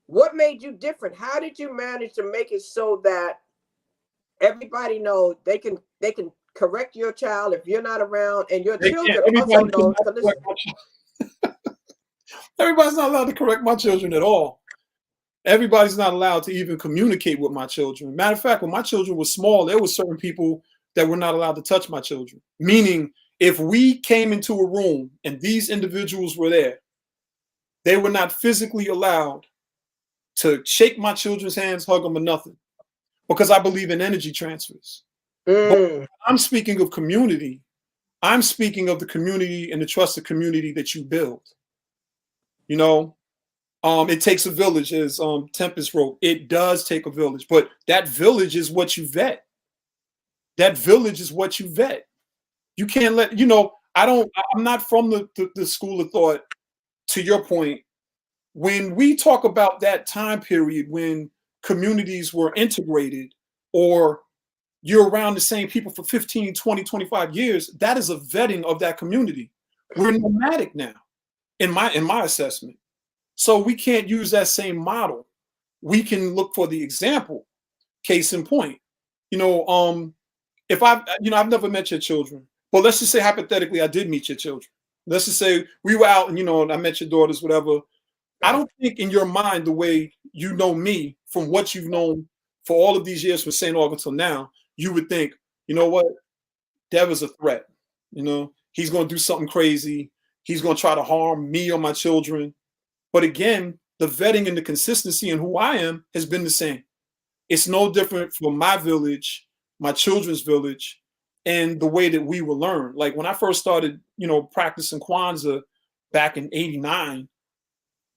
what made you different? How did you manage to make it so that everybody knows they can correct your child if you're not around, and your children also know to listen? Everybody's not allowed to correct my children at all. Everybody's not allowed to even communicate with my children. Matter of fact, when my children were small, there were certain people that were not allowed to touch my children. Meaning, if we came into a room and these individuals were there, they were not physically allowed to shake my children's hands, hug them, or nothing. Because I believe in energy transfers. But I'm speaking of community. I'm speaking of the community and the trusted community that you build. You know, it takes a village, as Tempest wrote. It does take a village, but that village is what you vet. That village is what you vet. You can't let, you know, I'm not from the school of thought, to your point. When we talk about that time period when communities were integrated, or you're around the same people for 15, 20, 25 years, that is a vetting of that community. We're nomadic now, in my assessment. So we can't use that same model. We can look for the example. Case in point, you know, if I've never met your children, but let's just say hypothetically I did meet your children. Let's just say we were out and, you know, I met your daughters, whatever. I don't think in your mind, the way you know me from what you've known for all of these years from St. Augustine till now, you would think, you know what, Dev is a threat. You know, he's going to do something crazy. He's going to try to harm me or my children. But again, the vetting and the consistency in who I am has been the same. It's no different from my village my children's village and the way that we were learned. Like when I first started, practicing Kwanzaa back in '89,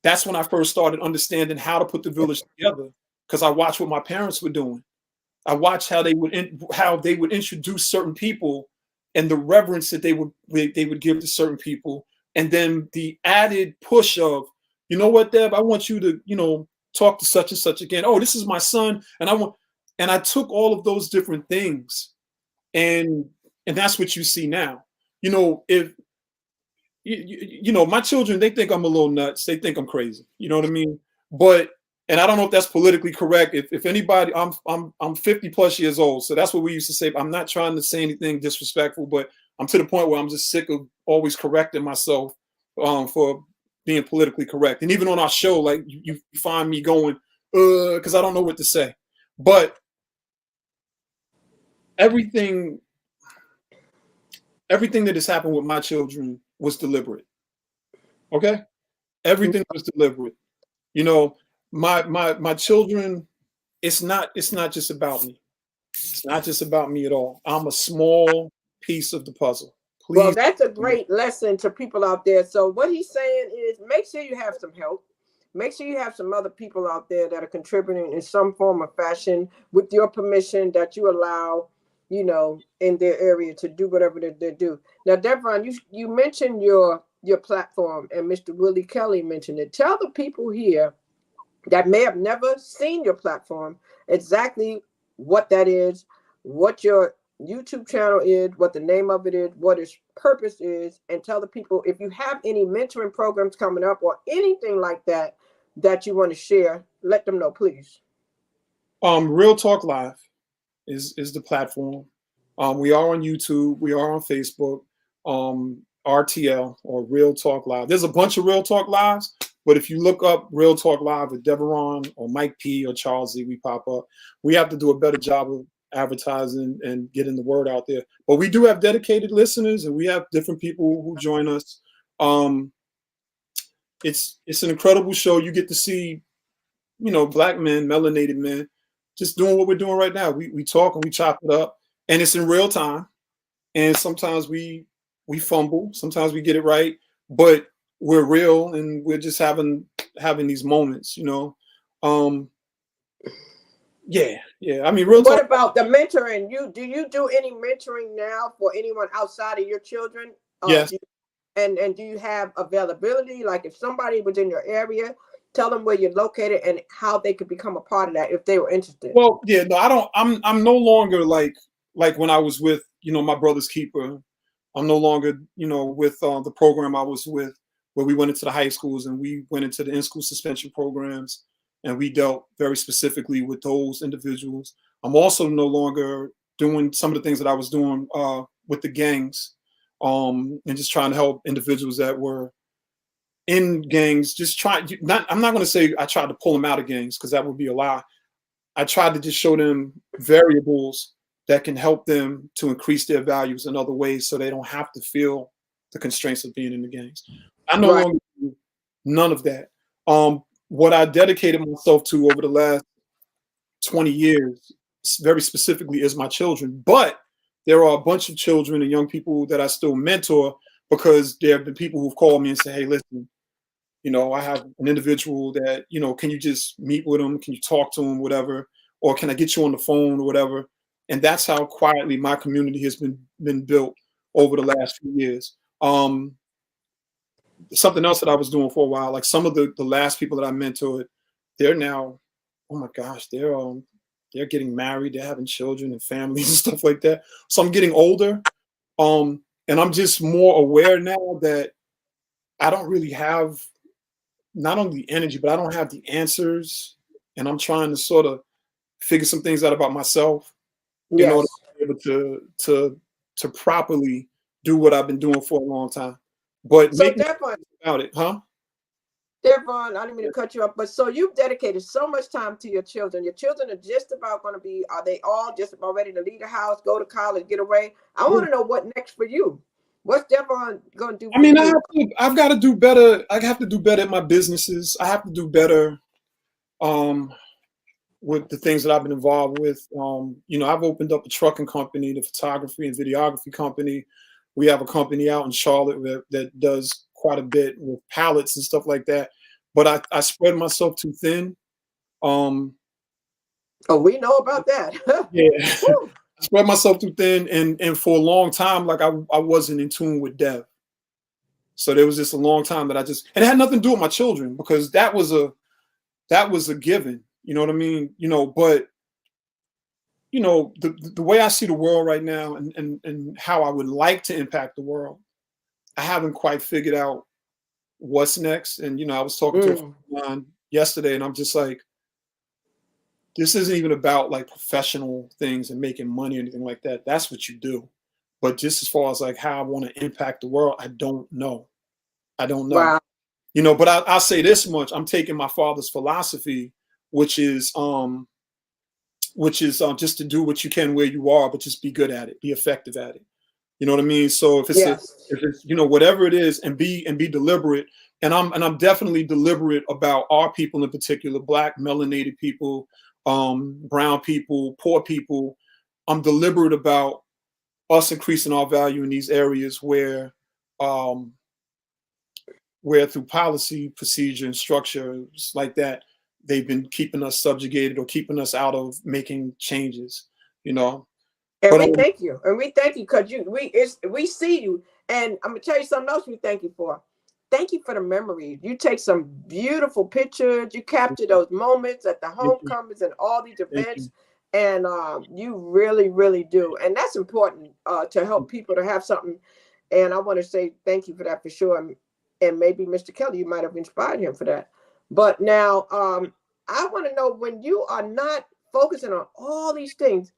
that's when I first started understanding how to put the village together, because I watched what my parents were doing. I watched how they would introduce certain people and the reverence that they would give to certain people, and then the added push of, you know what, Deb, I want you to talk to such and such again. Oh, this is my son, and I took all of those different things, and that's what you see now. If my children, they think I'm a little nuts. They think I'm crazy. You know what I mean? And I don't know if that's politically correct. If anybody, I'm 50 plus years old, so that's what we used to say. I'm not trying to say anything disrespectful, but I'm to the point where I'm just sick of always correcting myself for being politically correct. And even on our show, like you find me going, because I don't know what to say. But everything that has happened with my children was deliberate. Okay? Everything was deliberate. My children, it's not just about me. It's not just about me at all. I'm a small piece of the puzzle. Please. Well, that's a great lesson to people out there. So what he's saying is, make sure you have some help. Make sure you have some other people out there that are contributing in some form or fashion with your permission, that you allow, in their area to do whatever they do. Now, Devon, you mentioned your platform, and Mr. Willie Kelly mentioned it. Tell the people here that may have never seen your platform exactly what that is, what your YouTube channel is, what the name of it is, what its purpose is, and tell the people if you have any mentoring programs coming up or anything like that you want to share, let them know, please. Real Talk Live is the platform. We are on YouTube. We are on Facebook. RTL, or Real Talk Live. There's a bunch of Real Talk Lives, but if you look up Real Talk Live with Deveron or Mike P or Charles Z, we pop up. We have to do a better job of advertising and getting the word out there. But we do have dedicated listeners, and we have different people who join us. It's an incredible show. You get to see, Black men, melanated men, just doing what we're doing right now. We talk and we chop it up, and it's in real time. And sometimes we fumble, sometimes we get it right, but we're real, and we're just having these moments, Yeah. I mean, real talk. What about the mentoring? Do you do any mentoring now for anyone outside of your children? Yes. And do you have availability? Like if somebody was in your area, tell them where you're located and how they could become a part of that if they were interested. Well, yeah, no, I don't. I'm no longer like when I was with my brother's keeper. I'm no longer with the program I was with, where we went into the high schools and we went into the in-school suspension programs, and we dealt very specifically with those individuals. I'm also no longer doing some of the things that I was doing with the gangs, and just trying to help individuals that were in gangs. I'm not going to say I tried to pull them out of gangs, because that would be a lie. I tried to just show them variables that can help them to increase their values in other ways, so they don't have to feel the constraints of being in the gangs. I no longer do none of that. What I dedicated myself to over the last 20 years, very specifically, is my children. But there are a bunch of children and young people that I still mentor, because there have been people who've called me and said, hey, listen, I have an individual that, can you just meet with him? Can you talk to him, whatever? Or can I get you on the phone or whatever? And that's how quietly my community has been built over the last few years. Something else that I was doing for a while, like some of the last people that I mentored, they're now, oh my gosh, they're getting married, they're having children and families and stuff like that. So I'm getting older, and I'm just more aware now that I don't really have not only the energy, but I don't have the answers, and I'm trying to sort of figure some things out about myself in order to be able to properly do what I've been doing for a long time. But so Devon, about it, huh? Devon, I didn't mean to cut you off, but so you've dedicated so much time to your children. Your children are just about going to be, are they all just about ready to leave the house, go to college, get away? I want to know what next for you. What's Devon going to do? I mean, I've got to do better. I have to do better at my businesses. I have to do better with the things that I've been involved with. You know, I've opened up a trucking company, the photography and videography company. We have a company out in Charlotte that does quite a bit with pallets and stuff like that. But I spread myself too thin. Um, Oh, we know about that. yeah, Woo. I spread myself too thin, and for a long time, like I wasn't in tune with Dev. So there was just a long time that and it had nothing to do with my children, because that was a given. You know what I mean? You know, but you know, the way I see the world right now, and how I would like to impact the world, I haven't quite figured out what's next. And you know, I was talking to a friend of mine yesterday, and I'm just like, this isn't even about like professional things and making money or anything like that. That's what you do. But just as far as like how I want to impact the world, I don't know. I don't know. Wow. You know, but I'll say this much: I'm taking my father's philosophy, which is just to do what you can where you are, but just be good at it, be effective at it. You know what I mean? So if it's you know, whatever it is, and be deliberate. And I'm definitely deliberate about our people in particular, Black, melanated people, brown people, poor people. I'm deliberate about us increasing our value in these areas where through policy, procedure, and structures like that, they've been keeping us subjugated or keeping us out of making changes, you know. And we thank you. And we thank you because we see you. And I'm gonna tell you something else we thank you for. Thank you for the memories. You take some beautiful pictures. You capture those moments at the homecomings and all these events. And you really, really do. And that's important to help people to have something. And I want to say thank you for that for sure. And maybe Mr. Kelly, you might have inspired him for that. But now I want to know, when you are not focusing on all these things,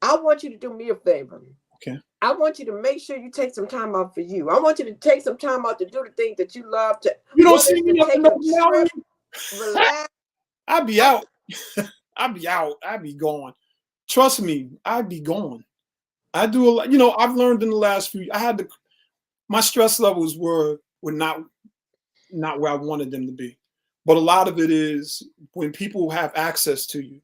I want you to do me a favor. Okay. I want you to make sure you take some time out for you. I want you to take some time out to do the things that you love to. You don't see me up in the mountain. Relax. I'd be out. I'd be out. I'd be gone. Trust me, I'd be gone. I do a lot. You know, I've learned in the last few. My stress levels were not where I wanted them to be. But a lot of it is when people have access to you.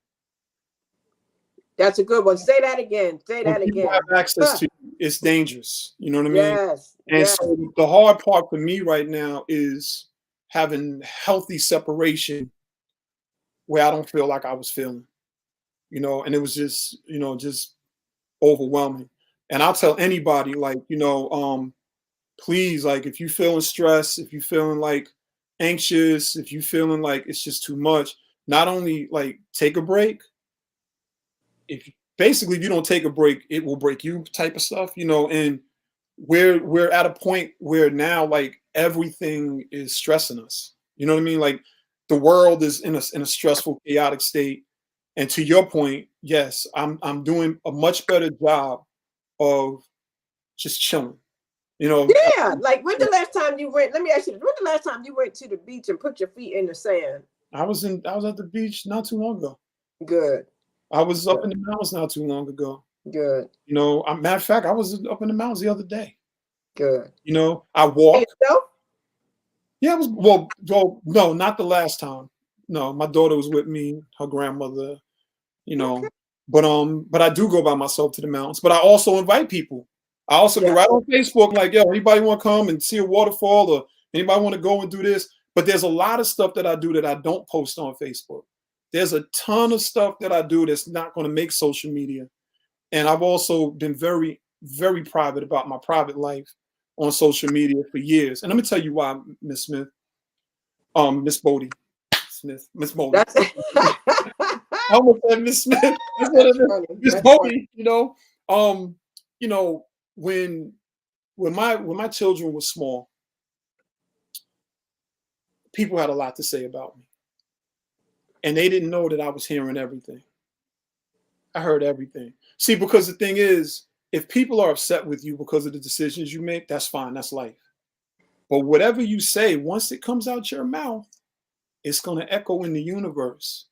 That's a good one. Say that again. Say that again. Have access to you, it's dangerous. You know what I mean? Yes. And so the hard part for me right now is having healthy separation where I don't feel like I was feeling. You know, and it was just, you know, just overwhelming. And I'll tell anybody, like, you know, please, like, if you're feeling stressed, if you're feeling like anxious, if you're feeling like it's just too much, not only like take a break. If you don't take a break, it will break you, type of stuff, you know. And we're at a point where now, like, everything is stressing us. You know what I mean? Like, the world is in a stressful, chaotic state. And to your point, yes, I'm doing a much better job of just chilling. You know? Yeah. Like, when the last time you went? Let me ask you. When the last time you went to the beach and put your feet in the sand? I was at the beach not too long ago. Good. I was up in the mountains not too long ago. Good. You know, matter of fact, I was up in the mountains the other day. Good. You know, I walked. Yourself? Yeah, it was well, no, not the last time. No, my daughter was with me, her grandmother, you know. Okay. But I do go by myself to the mountains. But I also invite people. I also go right on Facebook, like, yo, anybody want to come and see a waterfall, or anybody want to go and do this? But there's a lot of stuff that I do that I don't post on Facebook. There's a ton of stuff that I do that's not going to make social media. And I've also been very, very private about my private life on social media for years. And let me tell you why, Miss Smith. Miss Bodie. Miss Bodie. I almost said Miss Smith. Miss Bodie, you know. You know, when my children were small, people had a lot to say about me. And they didn't know that I was hearing everything. I heard everything. See, because the thing is, if people are upset with you because of the decisions you make, that's fine. That's life. But whatever you say, once it comes out your mouth, it's going to echo in the universe.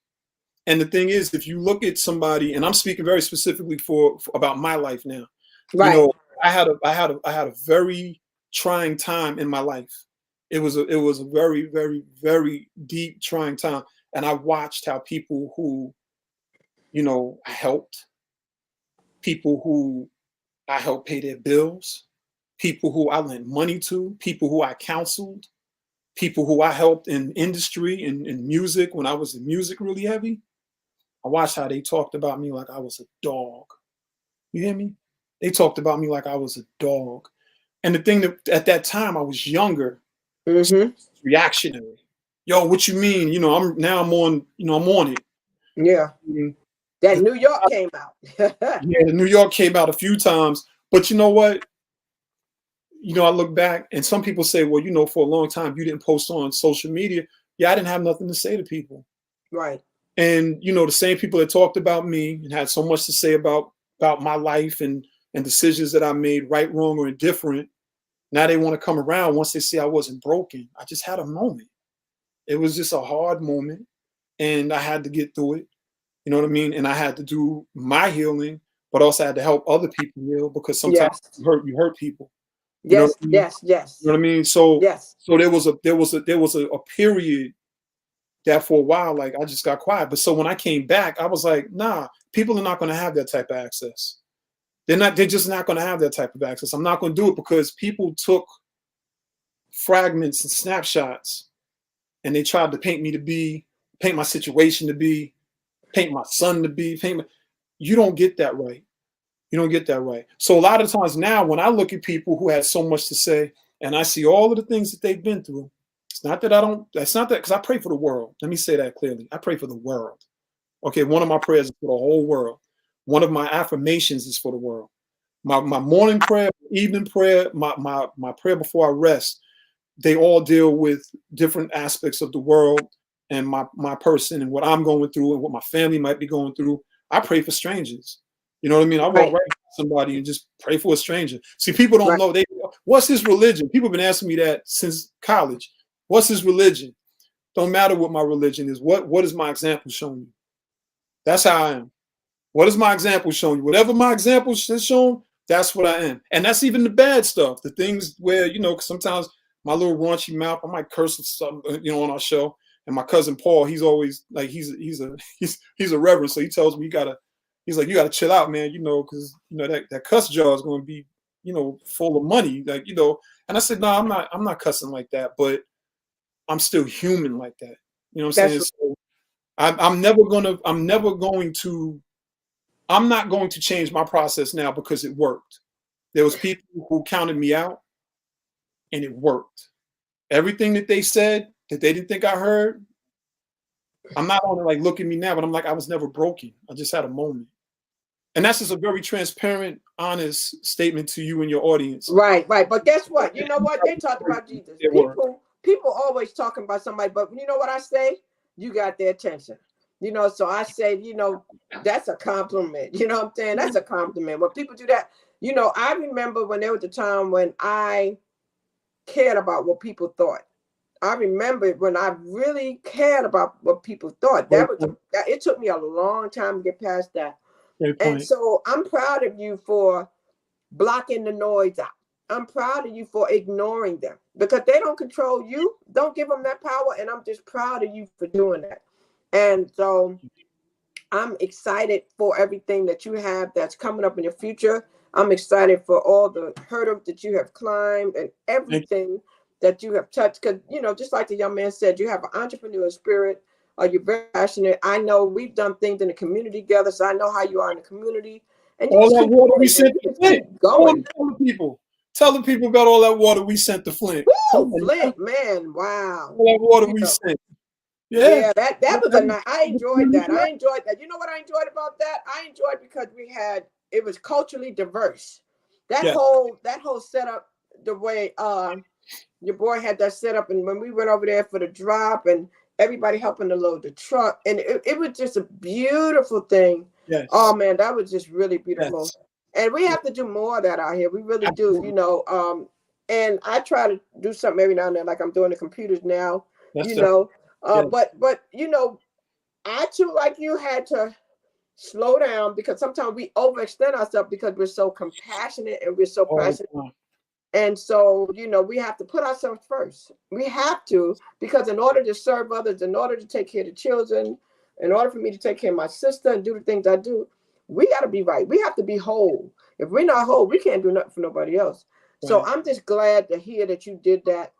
And the thing is, if you look at somebody, and I'm speaking very specifically for about my life now, right. You know, I had a very trying time in my life. It was a very, very, very deep, trying time. And I watched how people who You know, I helped people who I helped pay their bills, people who I lent money to, people who I counseled, people who I helped in industry and in music when I was in music really heavy. I watched how they talked about me like I was a dog. You hear me? They talked about me like I was a dog. And the thing that at that time I was younger, reactionary. Yo, what you mean? You know, I'm on, you know, I'm on it. Yeah. That New York came out. Yeah, the New York came out a few times. But you know what? You know, I look back and some people say, well, you know, for a long time you didn't post on social media. Yeah, I didn't have nothing to say to people. Right. And you know, the same people that talked about me and had so much to say about my life and decisions that I made, right, wrong, or indifferent. Now they want to come around once they see I wasn't broken. I just had a moment. It was just a hard moment, and I had to get through it. You know what I mean? And I had to do my healing, but also had to help other people heal because sometimes you hurt people. You know Yes, what I mean? yes. You know what I mean? So yes. So there was a period that for a while, like I just got quiet. But so when I came back, I was like, nah, people are not going to have that type of access. They're just not going to have that type of access. I'm not going to do it because people took fragments and snapshots and they tried to paint my situation to be, paint my son to be, you don't get that right. You don't get that right. So a lot of times now when I look at people who had so much to say and I see all of the things that they've been through, it's not that because I pray for the world. Let me say that clearly. I pray for the world. Okay, one of my prayers is for the whole world. One of my affirmations is for the world. My morning prayer, evening prayer, my prayer before I rest, they all deal with different aspects of the world and my person and what I'm going through and what my family might be going through. I pray for strangers. You know what I mean? I walk right to somebody and just pray for a stranger. See, people don't know. What's his religion? People have been asking me that since college. What's his religion? Don't matter what my religion is. What is my example showing you? That's how I am. What is my example showing you? Whatever my example is showing, that's what I am. And that's even the bad stuff. The things where, you know, sometimes my little raunchy mouth, I might curse something, you know, on our show. And my cousin Paul, he's always like, he's a reverend. So he tells me you gotta chill out, man, you know, because you know that cuss jar is gonna be, you know, full of money. Like, you know, and I said, no, I'm not cussing like that, but I'm still human like that. You know what I'm saying? So I'm not going to change my process now because it worked. There was people who counted me out and it worked. Everything that they said that they didn't think I heard, I'm not on it like, look at me now, but I'm like, I was never broken. I just had a moment. And that's just a very transparent, honest statement to you and your audience. Right. But guess what? You know what? They talk about Jesus. People always talking about somebody, but you know what I say? You got their attention. You know, so I say, you know, that's a compliment. You know what I'm saying? That's a compliment. When people do that, you know, I remember when there was a time when I cared about what people thought. I remember when I really cared about what people thought. It took me a long time to get past that. And so I'm proud of you for blocking the noise out. I'm proud of you for ignoring them because they don't control you. Don't give them that power. And I'm just proud of you for doing that. And so I'm excited for everything that you have that's coming up in your future. I'm excited for all the hurdles that you have climbed and everything that you have touched. Because, you know, just like the young man said, you have an entrepreneurial spirit. You're very passionate. I know we've done things in the community together, so I know how you are in the community. And you all that water we sent to Flint. Tell the people about all that water we sent to Flint. Woo, Flint, man, wow. All that water we sent. Yeah, that was a nice. I enjoyed that. You know what I enjoyed about that? I enjoyed because it was culturally diverse. That whole setup, the way your boy had that set up, and when we went over there for the drop and everybody helping to load the truck, and it was just a beautiful thing. Yes. Oh man, that was just really beautiful. Yes. And we have to do more of that out here. We really do, you know. And I try to do something every now and then, like I'm doing the computers now, you know. But you know, I too, like you, had to slow down because sometimes we overextend ourselves because we're so compassionate and we're so passionate. And so, you know, we have to put ourselves first. We have to, because in order to serve others, in order to take care of the children, in order for me to take care of my sister and do the things I do, we got to be right. We have to be whole. If we're not whole, we can't do nothing for nobody else. Right. So I'm just glad to hear that you did that.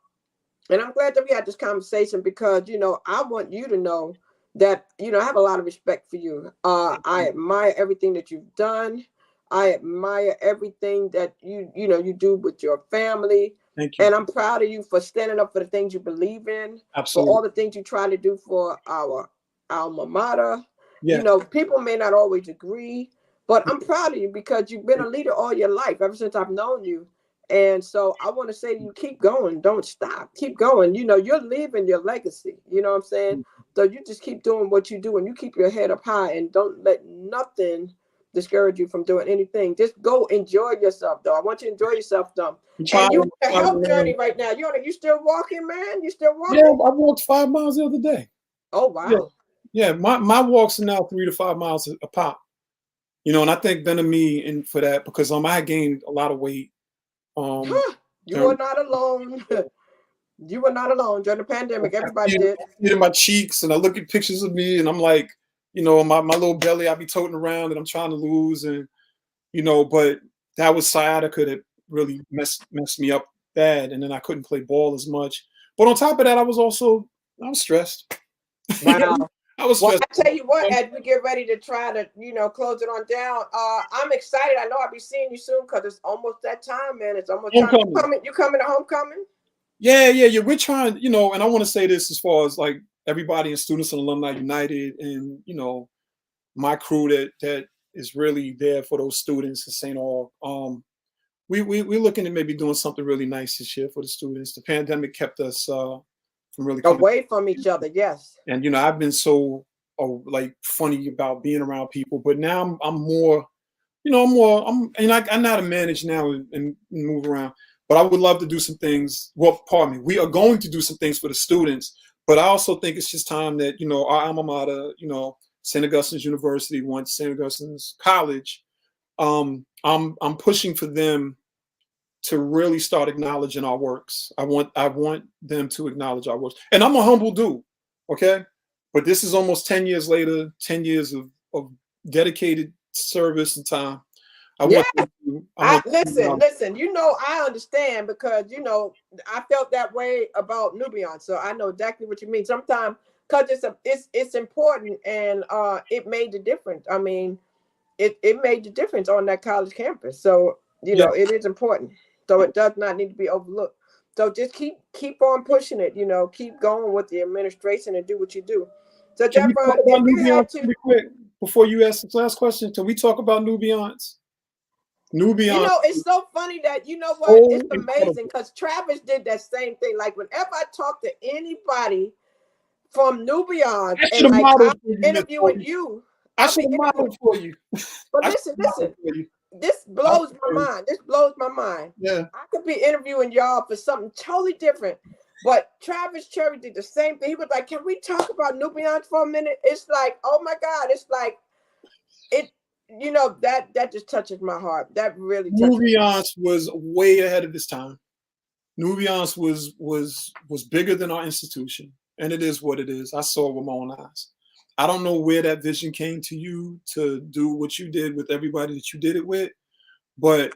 And I'm glad that we had this conversation because, you know, I want you to know that, you know, I have a lot of respect for you. I admire everything that you've done. I admire everything that you do with your family. Thank you. And I'm proud of you for standing up for the things you believe in. Absolutely. For all the things you try to do for our alma mater. Yes. You know, people may not always agree, but I'm proud of you because you've been a leader all your life, ever since I've known you. And so I want to say to you, keep going. Don't stop. Keep going. You know, you're leaving your legacy. You know what I'm saying? So you just keep doing what you do and you keep your head up high and don't let nothing discourage you from doing anything. Just go enjoy yourself, though. I want you to enjoy yourself, though. And you on a health journey right now. You still walking, man? You still walking? Yeah, I walked 5 miles the other day. Oh, wow. Yeah, my walks are now 3 to 5 miles a pop. You know, and I thank Ben and for that because I had gained a lot of weight. You are not alone. You were not alone during the pandemic. Everybody did. In my cheeks, and I look at pictures of me, and I'm like, you know, my little belly I be toting around that I'm trying to lose, and you know, but that was sciatica that really messed me up bad, and then I couldn't play ball as much. But on top of that, I was stressed. Wow. I was stressed. Well, I tell you what, as we get ready to try to, close it on down, I'm excited. I know I'll be seeing you soon because it's almost that time, man. It's almost homecoming. Time. You coming to homecoming? Yeah. We're trying, you know, and I want to say this as far as like everybody in Students and Alumni United and, you know, my crew that is really there for those students in St. Aug. We're looking at maybe doing something really nice this year for the students. The pandemic kept us from really away from each other. Yes. And, you know, I've been so like funny about being around people, but now I'm more, you know, I'm not a manage now and move around, but I would love to do some things. Well, pardon me. We are going to do some things for the students, but I also think it's just time that, you know, our alma mater, you know, St. Augustine's University, once St. Augustine's College, I'm pushing for them to really start acknowledging our works. I want them to acknowledge our works. And I'm a humble dude, okay? But this is almost 10 years later, 10 years of dedicated service and time. Listen, you know, I understand because, you know, I felt that way about Nubian. So I know exactly what you mean. Sometimes, because it's important and it made the difference. I mean, it made the difference on that college campus. So, you know, it is important. So it does not need to be overlooked. So just keep on pushing it, you know, keep going with the administration and do what you do. So Jeff, really quick before you ask the last question, can we talk about Nubians? You know, it's so funny that, you know what, it's amazing because Travis did that same thing. Like whenever I talk to anybody from Nubian and like I'm interviewing you, I should model for you. But listen. This blows my mind. This blows my mind. Yeah. I could be interviewing y'all for something totally different. But Travis Cherry did the same thing. He was like, can we talk about Nubians for a minute? It's like, oh my God. It's like, you know, that just touches my heart. That really touches Nubians was way ahead of his time. Nubians was bigger than our institution. And it is what it is. I saw it with my own eyes. I don't know where that vision came to you to do what you did with everybody that you did it with, but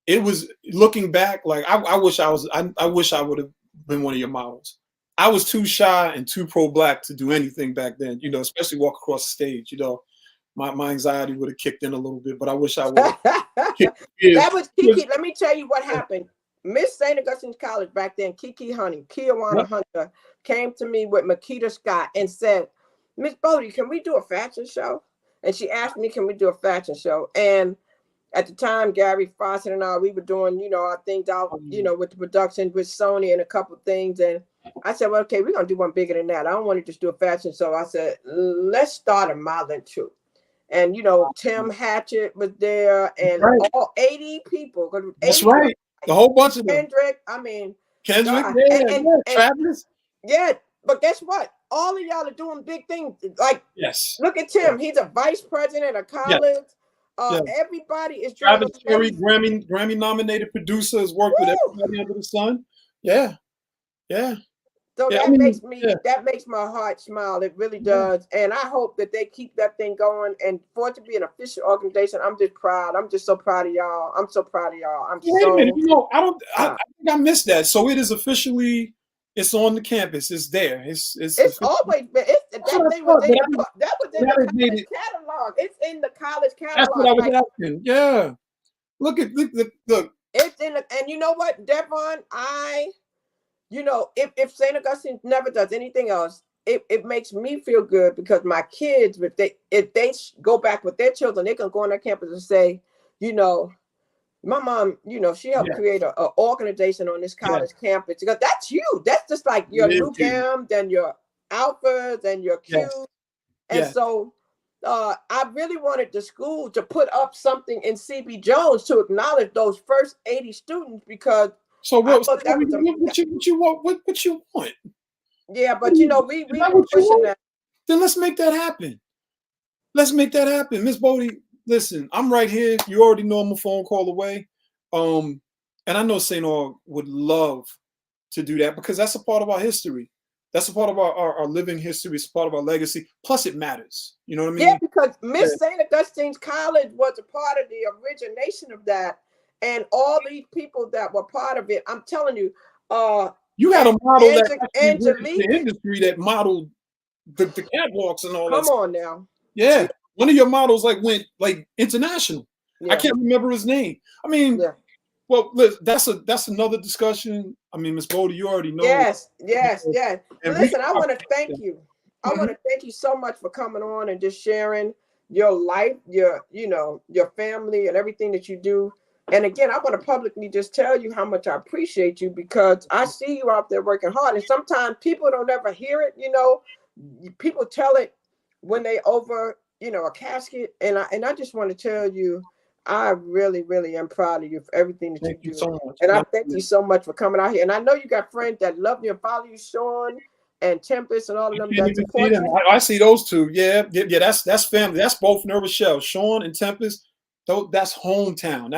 it was looking back. Like I wish I would have been one of your models. I was too shy and too pro-black to do anything back then. You know, especially walk across the stage. You know, my anxiety would have kicked in a little bit, but I wish I would. That was Kiki. Let me tell you what happened. Miss St. Augustine's College back then, Kiki Honey, Kiwanis Hunter, came to me with Makita Scott and said, Miss Bodie, can we do a fashion show? And she asked me, can we do a fashion show? And at the time, Gary Fawcett and I, we were doing, you know, our things out, you know, with the production with Sony and a couple of things. And I said, well, okay, we're going to do one bigger than that. I don't want to just do a fashion show. I said, let's start a modeling troupe. And, you know, Tim Hatchett was there and all 80 people. That's right. The whole bunch of them. Kendrick, I mean. Kendrick, Travis. Yeah, but guess what? All of y'all are doing big things. Like, yes, look at Tim. He's a vice president of college. Everybody is doing Travis Cherry, Grammy nominated producer, has worked with everybody under the sun. Yeah. So Yeah, I that mean, makes me yeah. that makes my heart smile. It really Yeah. does. And I hope that they keep that thing going. And for it to be an official organization, I'm just proud. I'm just so proud of y'all. I'm so proud of y'all. I'm Wait a minute. so You know, I proud. think I missed that. So it is officially. It's on the campus. It's there. It's It's always been. That's what That I thing was thought. in that was in the college Validated. catalog. It's in the college That's what catalog. I was Like asking. Yeah. Look. it's in the. And you know what, Devon? If St. Augustine never does anything else, it makes me feel good because my kids, if they go back with their children, they can go on their campus and say, you know, my mom, she helped Yeah. create a organization on this Yeah. college campus. Because that's you. That's just like your It is New you. Gams and your Alphas and your Qs. Yes. And Yes. so I really wanted the school to put up something in CB Jones to acknowledge those first 80 students because So I what? thought that was What you want? What you want? yeah, but Is we've that been what you pushing want? that. Then let's make that happen. Let's make that happen, Miss Bodie. Listen, I'm right here. You already know I'm a phone call away. And I know St. Aug would love to do that because that's a part of our history. That's a part of our living history. It's a part of our legacy. Plus, it matters. You know what I mean? Yeah, because Miss Yeah. St. Augustine's College was a part of the origination of that. And all these people that were part of it, I'm telling you, You had a model that actually went into Angelique, the industry that modeled the catwalks and all that. come on now. Yeah. One of your models went international. Yeah. I can't remember his name. I mean, Yeah. well, listen, that's another discussion. I mean, Miss Bodie, you already know. Yes. And Listen, I want to thank you. I want to thank you so much for coming on and just sharing your life, your family and everything that you do. And again, I want to publicly just tell you how much I appreciate you because I see you out there working hard. And sometimes people don't ever hear it, people tell it when they over, a casket. And I just want to tell you, I really, really am proud of you for everything that Thank you you do. so much. And I thank you so much for coming out here. And I know you got friends that love you and follow you, Sean and Tempest and all of them Can't that even support see them. you. I see those two. Yeah. That's family. That's both New Rochelle, Sean and Tempest. That's hometown.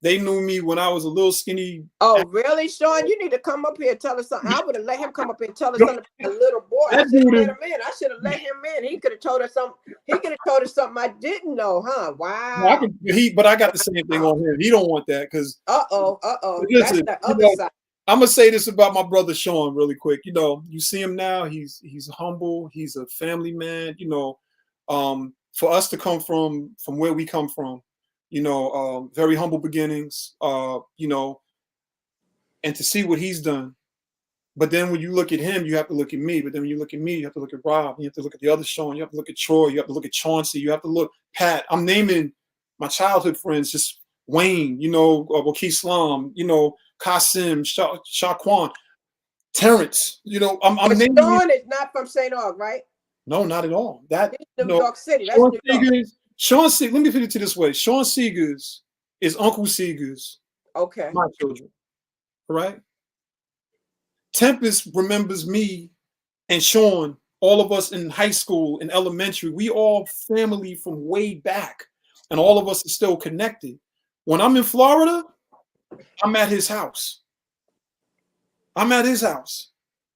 They knew me when I was a little skinny. Oh, really, Sean? You need to come up here and tell us something. I would have let him come up here and tell us something about a little boy. I That should have dude let him in. I should have let him in. He could have told us something. He could have told us something I didn't know, huh? Wow. But I got the same thing on him. He don't want that because. That's the other side. I'm gonna say this about my brother Sean really quick. You see him now. He's humble. He's a family man. For us to come from where we come from, very humble beginnings. And to see what he's done. But then when you look at him, you have to look at me. But then when you look at me, you have to look at Rob. You have to look at the other Sean. You have to look at Troy. You have to look at Chauncey. You have to look Pat. I'm naming my childhood friends, just Wayne, Wakil Slam, Kasim, Shaquan, Terrence. I'm naming. Sean is not from St. Aug, right? No, not at all. That New York City. That's Sean New York. Seegers, Sean Seegers, let me put it to this way. Sean Seegers is Uncle Seegers. Okay. My children. All right. Tempest remembers me and Sean, all of us in high school and elementary. We all family from way back, and all of us are still connected. When I'm in Florida, I'm at his house.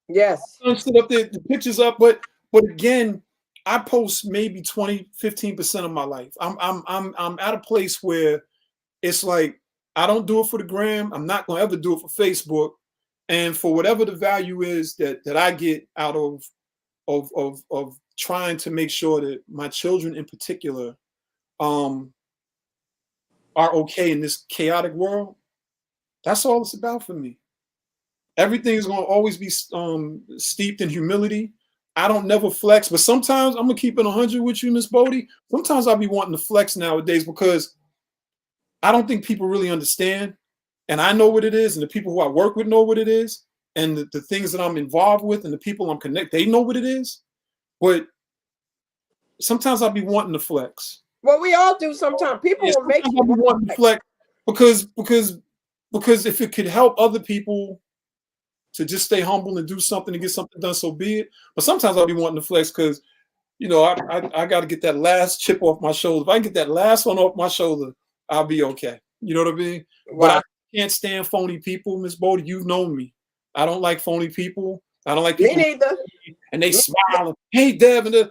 Yes. I stood up there, the pictures up, but again, I post maybe 15% of my life. I'm at a place where it's like I don't do it for the gram. I'm not gonna ever do it for Facebook. And for whatever the value is that I get out of trying to make sure that my children in particular are okay in this chaotic world, that's all it's about for me. Everything is going to always be steeped in humility. I don't never flex, but sometimes I'm going to keep it 100 with you, Miss Bodie. Sometimes I'll be wanting to flex nowadays because I don't think people really understand. And I know what it is, and the people who I work with know what it is, and the things that I'm involved with and the people I'm connected, they know what it is. But sometimes I'll be wanting to flex. Well, we all do sometimes. People will make you want to flex because if it could help other people to just stay humble and do something and get something done, so be it. But sometimes I'll be wanting to flex because, I got to get that last chip off my shoulder. If I can get that last one off my shoulder, I'll be okay. You know what I mean? Wow. But I can't stand phony people, Miss Bodie. You've known me. I don't like phony people. I don't like Me people neither. and they smile. Hey, Deb, and go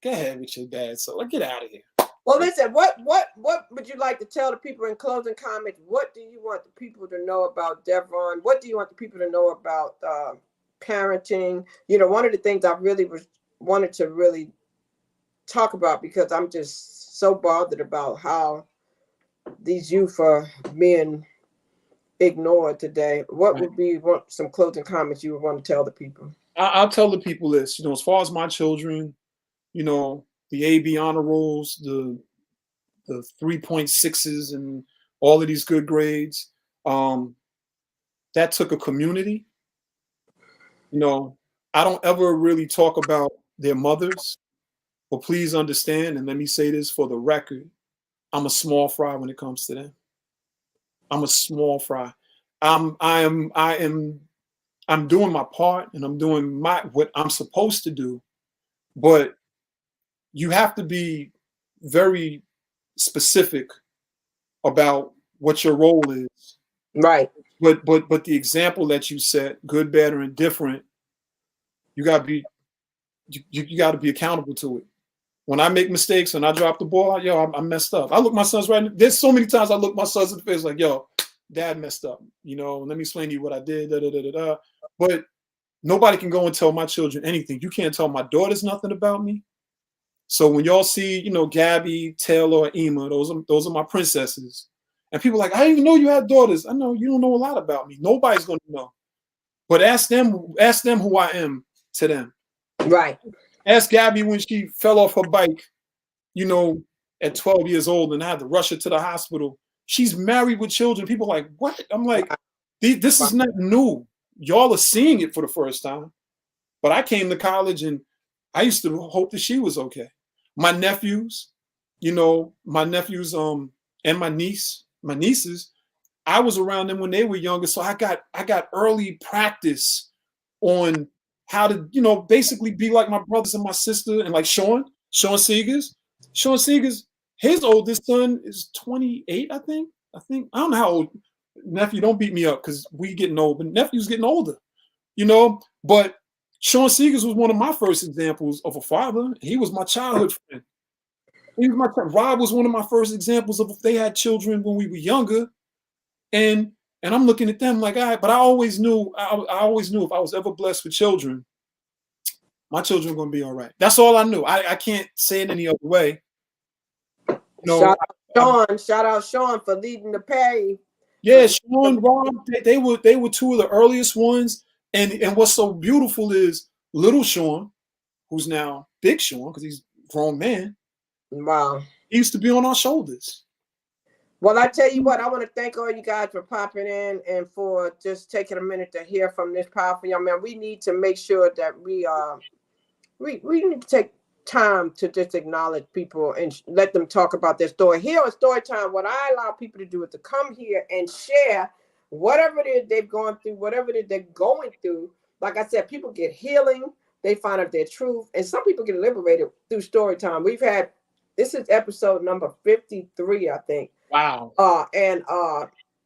ahead with your dad. So like, get out of here. Well, listen, what would you like to tell the people in closing comments? What do you want the people to know about Devon? What do you want the people to know about parenting? You know, one of the things I really wanted to really talk about, because I'm just so bothered about how these youth are being ignored today. What would be some closing comments you would want to tell the people? I'll tell the people this, you know, as far as my children, you know, the AB honor rolls, the 3.6s and all of these good grades, that took a community. You know, I don't ever really talk about their mothers, but please understand, and let me say this for the record, I'm a small fry when it comes to them. I'm a small fry. I'm doing my part and I'm doing what I'm supposed to do, but you have to be very specific about what your role is. Right. But the example that you set, good, bad, or indifferent, you gotta be accountable to it. When I make mistakes and I drop the ball, yo, I messed up. I look my sons right. There's so many times I look my sons in the face like, yo, dad messed up. You know, let me explain to you what I did. Da, da, da, da, da. But nobody can go and tell my children anything. You can't tell my daughters nothing about me. So when y'all see, you know, Gabby, Taylor, or Ema, those are my princesses. And people are like, I didn't even know you had daughters. I know you don't know a lot about me. Nobody's gonna know. But ask them who I am to them. Right. Ask Gabby when she fell off her bike, you know, at 12 years old and I had to rush her to the hospital. She's married with children. People are like, what? I'm like, this is not new. Y'all are seeing it for the first time. But I came to college and I used to hope that she was okay. My nephews, you know, and my nieces, I was around them when they were younger. So I got early practice on how to, you know, basically be like my brothers and my sister. And like Sean Seegers, his oldest son is 28, I think. I don't know how old. Nephew, don't beat me up because we getting old, but nephew's getting older, you know. But Sean Seegers was one of my first examples of a father. He was my childhood friend. Rob was one of my first examples of if they had children when we were younger. And I'm looking at them like, all right, but I always knew if I was ever blessed with children, my children were gonna be all right. That's all I knew. I can't say it any other way. You know, shout out Sean for leading the pack. Yeah, Sean, Rob, they were two of the earliest ones. And what's so beautiful is little Sean, who's now big Sean, because he's a grown man. Wow. He used to be on our shoulders. Well, I tell you what, I want to thank all you guys for popping in and for just taking a minute to hear from this powerful young man. We need to make sure that we need to take time to just acknowledge people and let them talk about their story. Here on Story Time, what I allow people to do is to come here and share whatever it is they've gone through, whatever it is they're going through. Like I said, people get healing, they find out their truth, and some people get liberated through Story Time. This is episode number 53, I think. Wow. And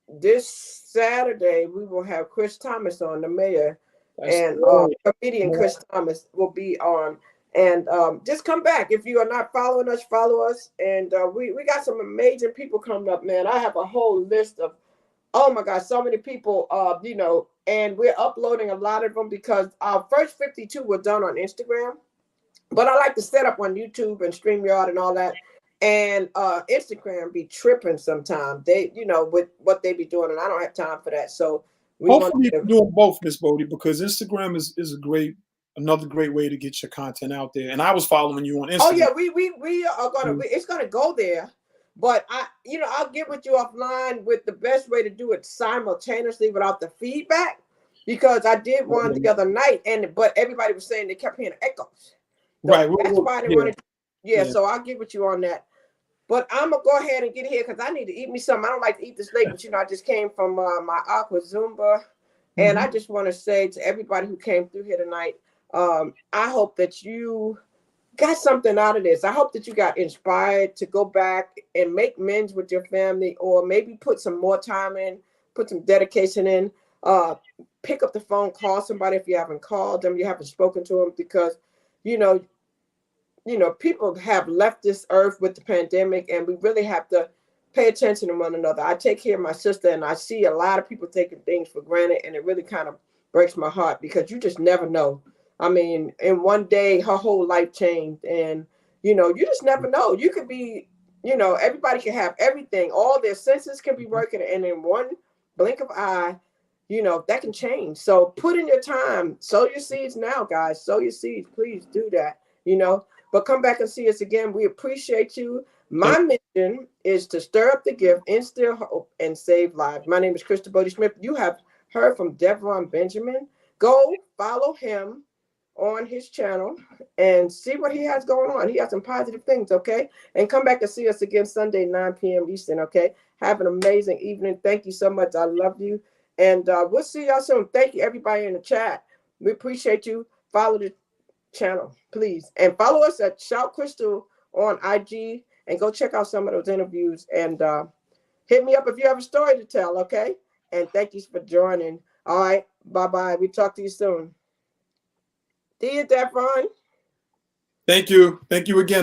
this Saturday we will have Chris Thomas on, the mayor, and comedian Chris Thomas will be on. And just come back. If you are not following us, follow us. And we got some amazing people coming up, man. I have a whole list of, oh my God, so many people, you know, and we're uploading a lot of them because our first 52 were done on Instagram. But I like to set up on YouTube and StreamYard and all that. And Instagram be tripping sometimes. They, you know, with what they be doing, and I don't have time for that. So hopefully you're doing both, Miss Bodie, because Instagram is another great way to get your content out there. And I was following you on Instagram. Oh yeah, we are gonna it's gonna go there. But I'll get with you offline with the best way to do it simultaneously without the feedback, because I did one the other night, but everybody was saying they kept hearing echoes. So right. That's why they wanted. Yeah, so I'll get with you on that. But I'm gonna go ahead and get here because I need to eat me something. I don't like to eat this late, but I just came from my aqua Zumba, and I just want to say to everybody who came through here tonight, I hope that you got something out of this. I hope that you got inspired to go back and make amends with your family, or maybe put some more time in, put some dedication in. pick up the phone, call somebody if you haven't called them, you haven't spoken to them, because people have left this earth with the pandemic, and we really have to pay attention to one another. I take care of my sister, and I see a lot of people taking things for granted, and it really kind of breaks my heart, because you just never know. I mean, in one day, her whole life changed, and you just never know. You could be, everybody can have everything. All their senses can be working, and in one blink of eye, that can change. So put in your time. Sow your seeds now, guys. Sow your seeds. Please do that, But come back and see us again. We appreciate you. My mission is to stir up the gift, instill hope, and save lives. My name is Crystal Bodie Smith. You have heard from Devron Benjamin. Go follow him on his channel and see what he has going on. He has some positive things, okay? And come back and see us again Sunday, 9 p.m. Eastern, okay? Have an amazing evening. Thank you so much. I love you. And we'll see y'all soon. Thank you, everybody in the chat. We appreciate you. Follow the channel, please. And follow us at Shout Crystal on IG, and go check out some of those interviews. And hit me up if you have a story to tell, okay? And thank you for joining. All right, bye-bye. We talk to you soon. See you, Devron. Thank you. Thank you again.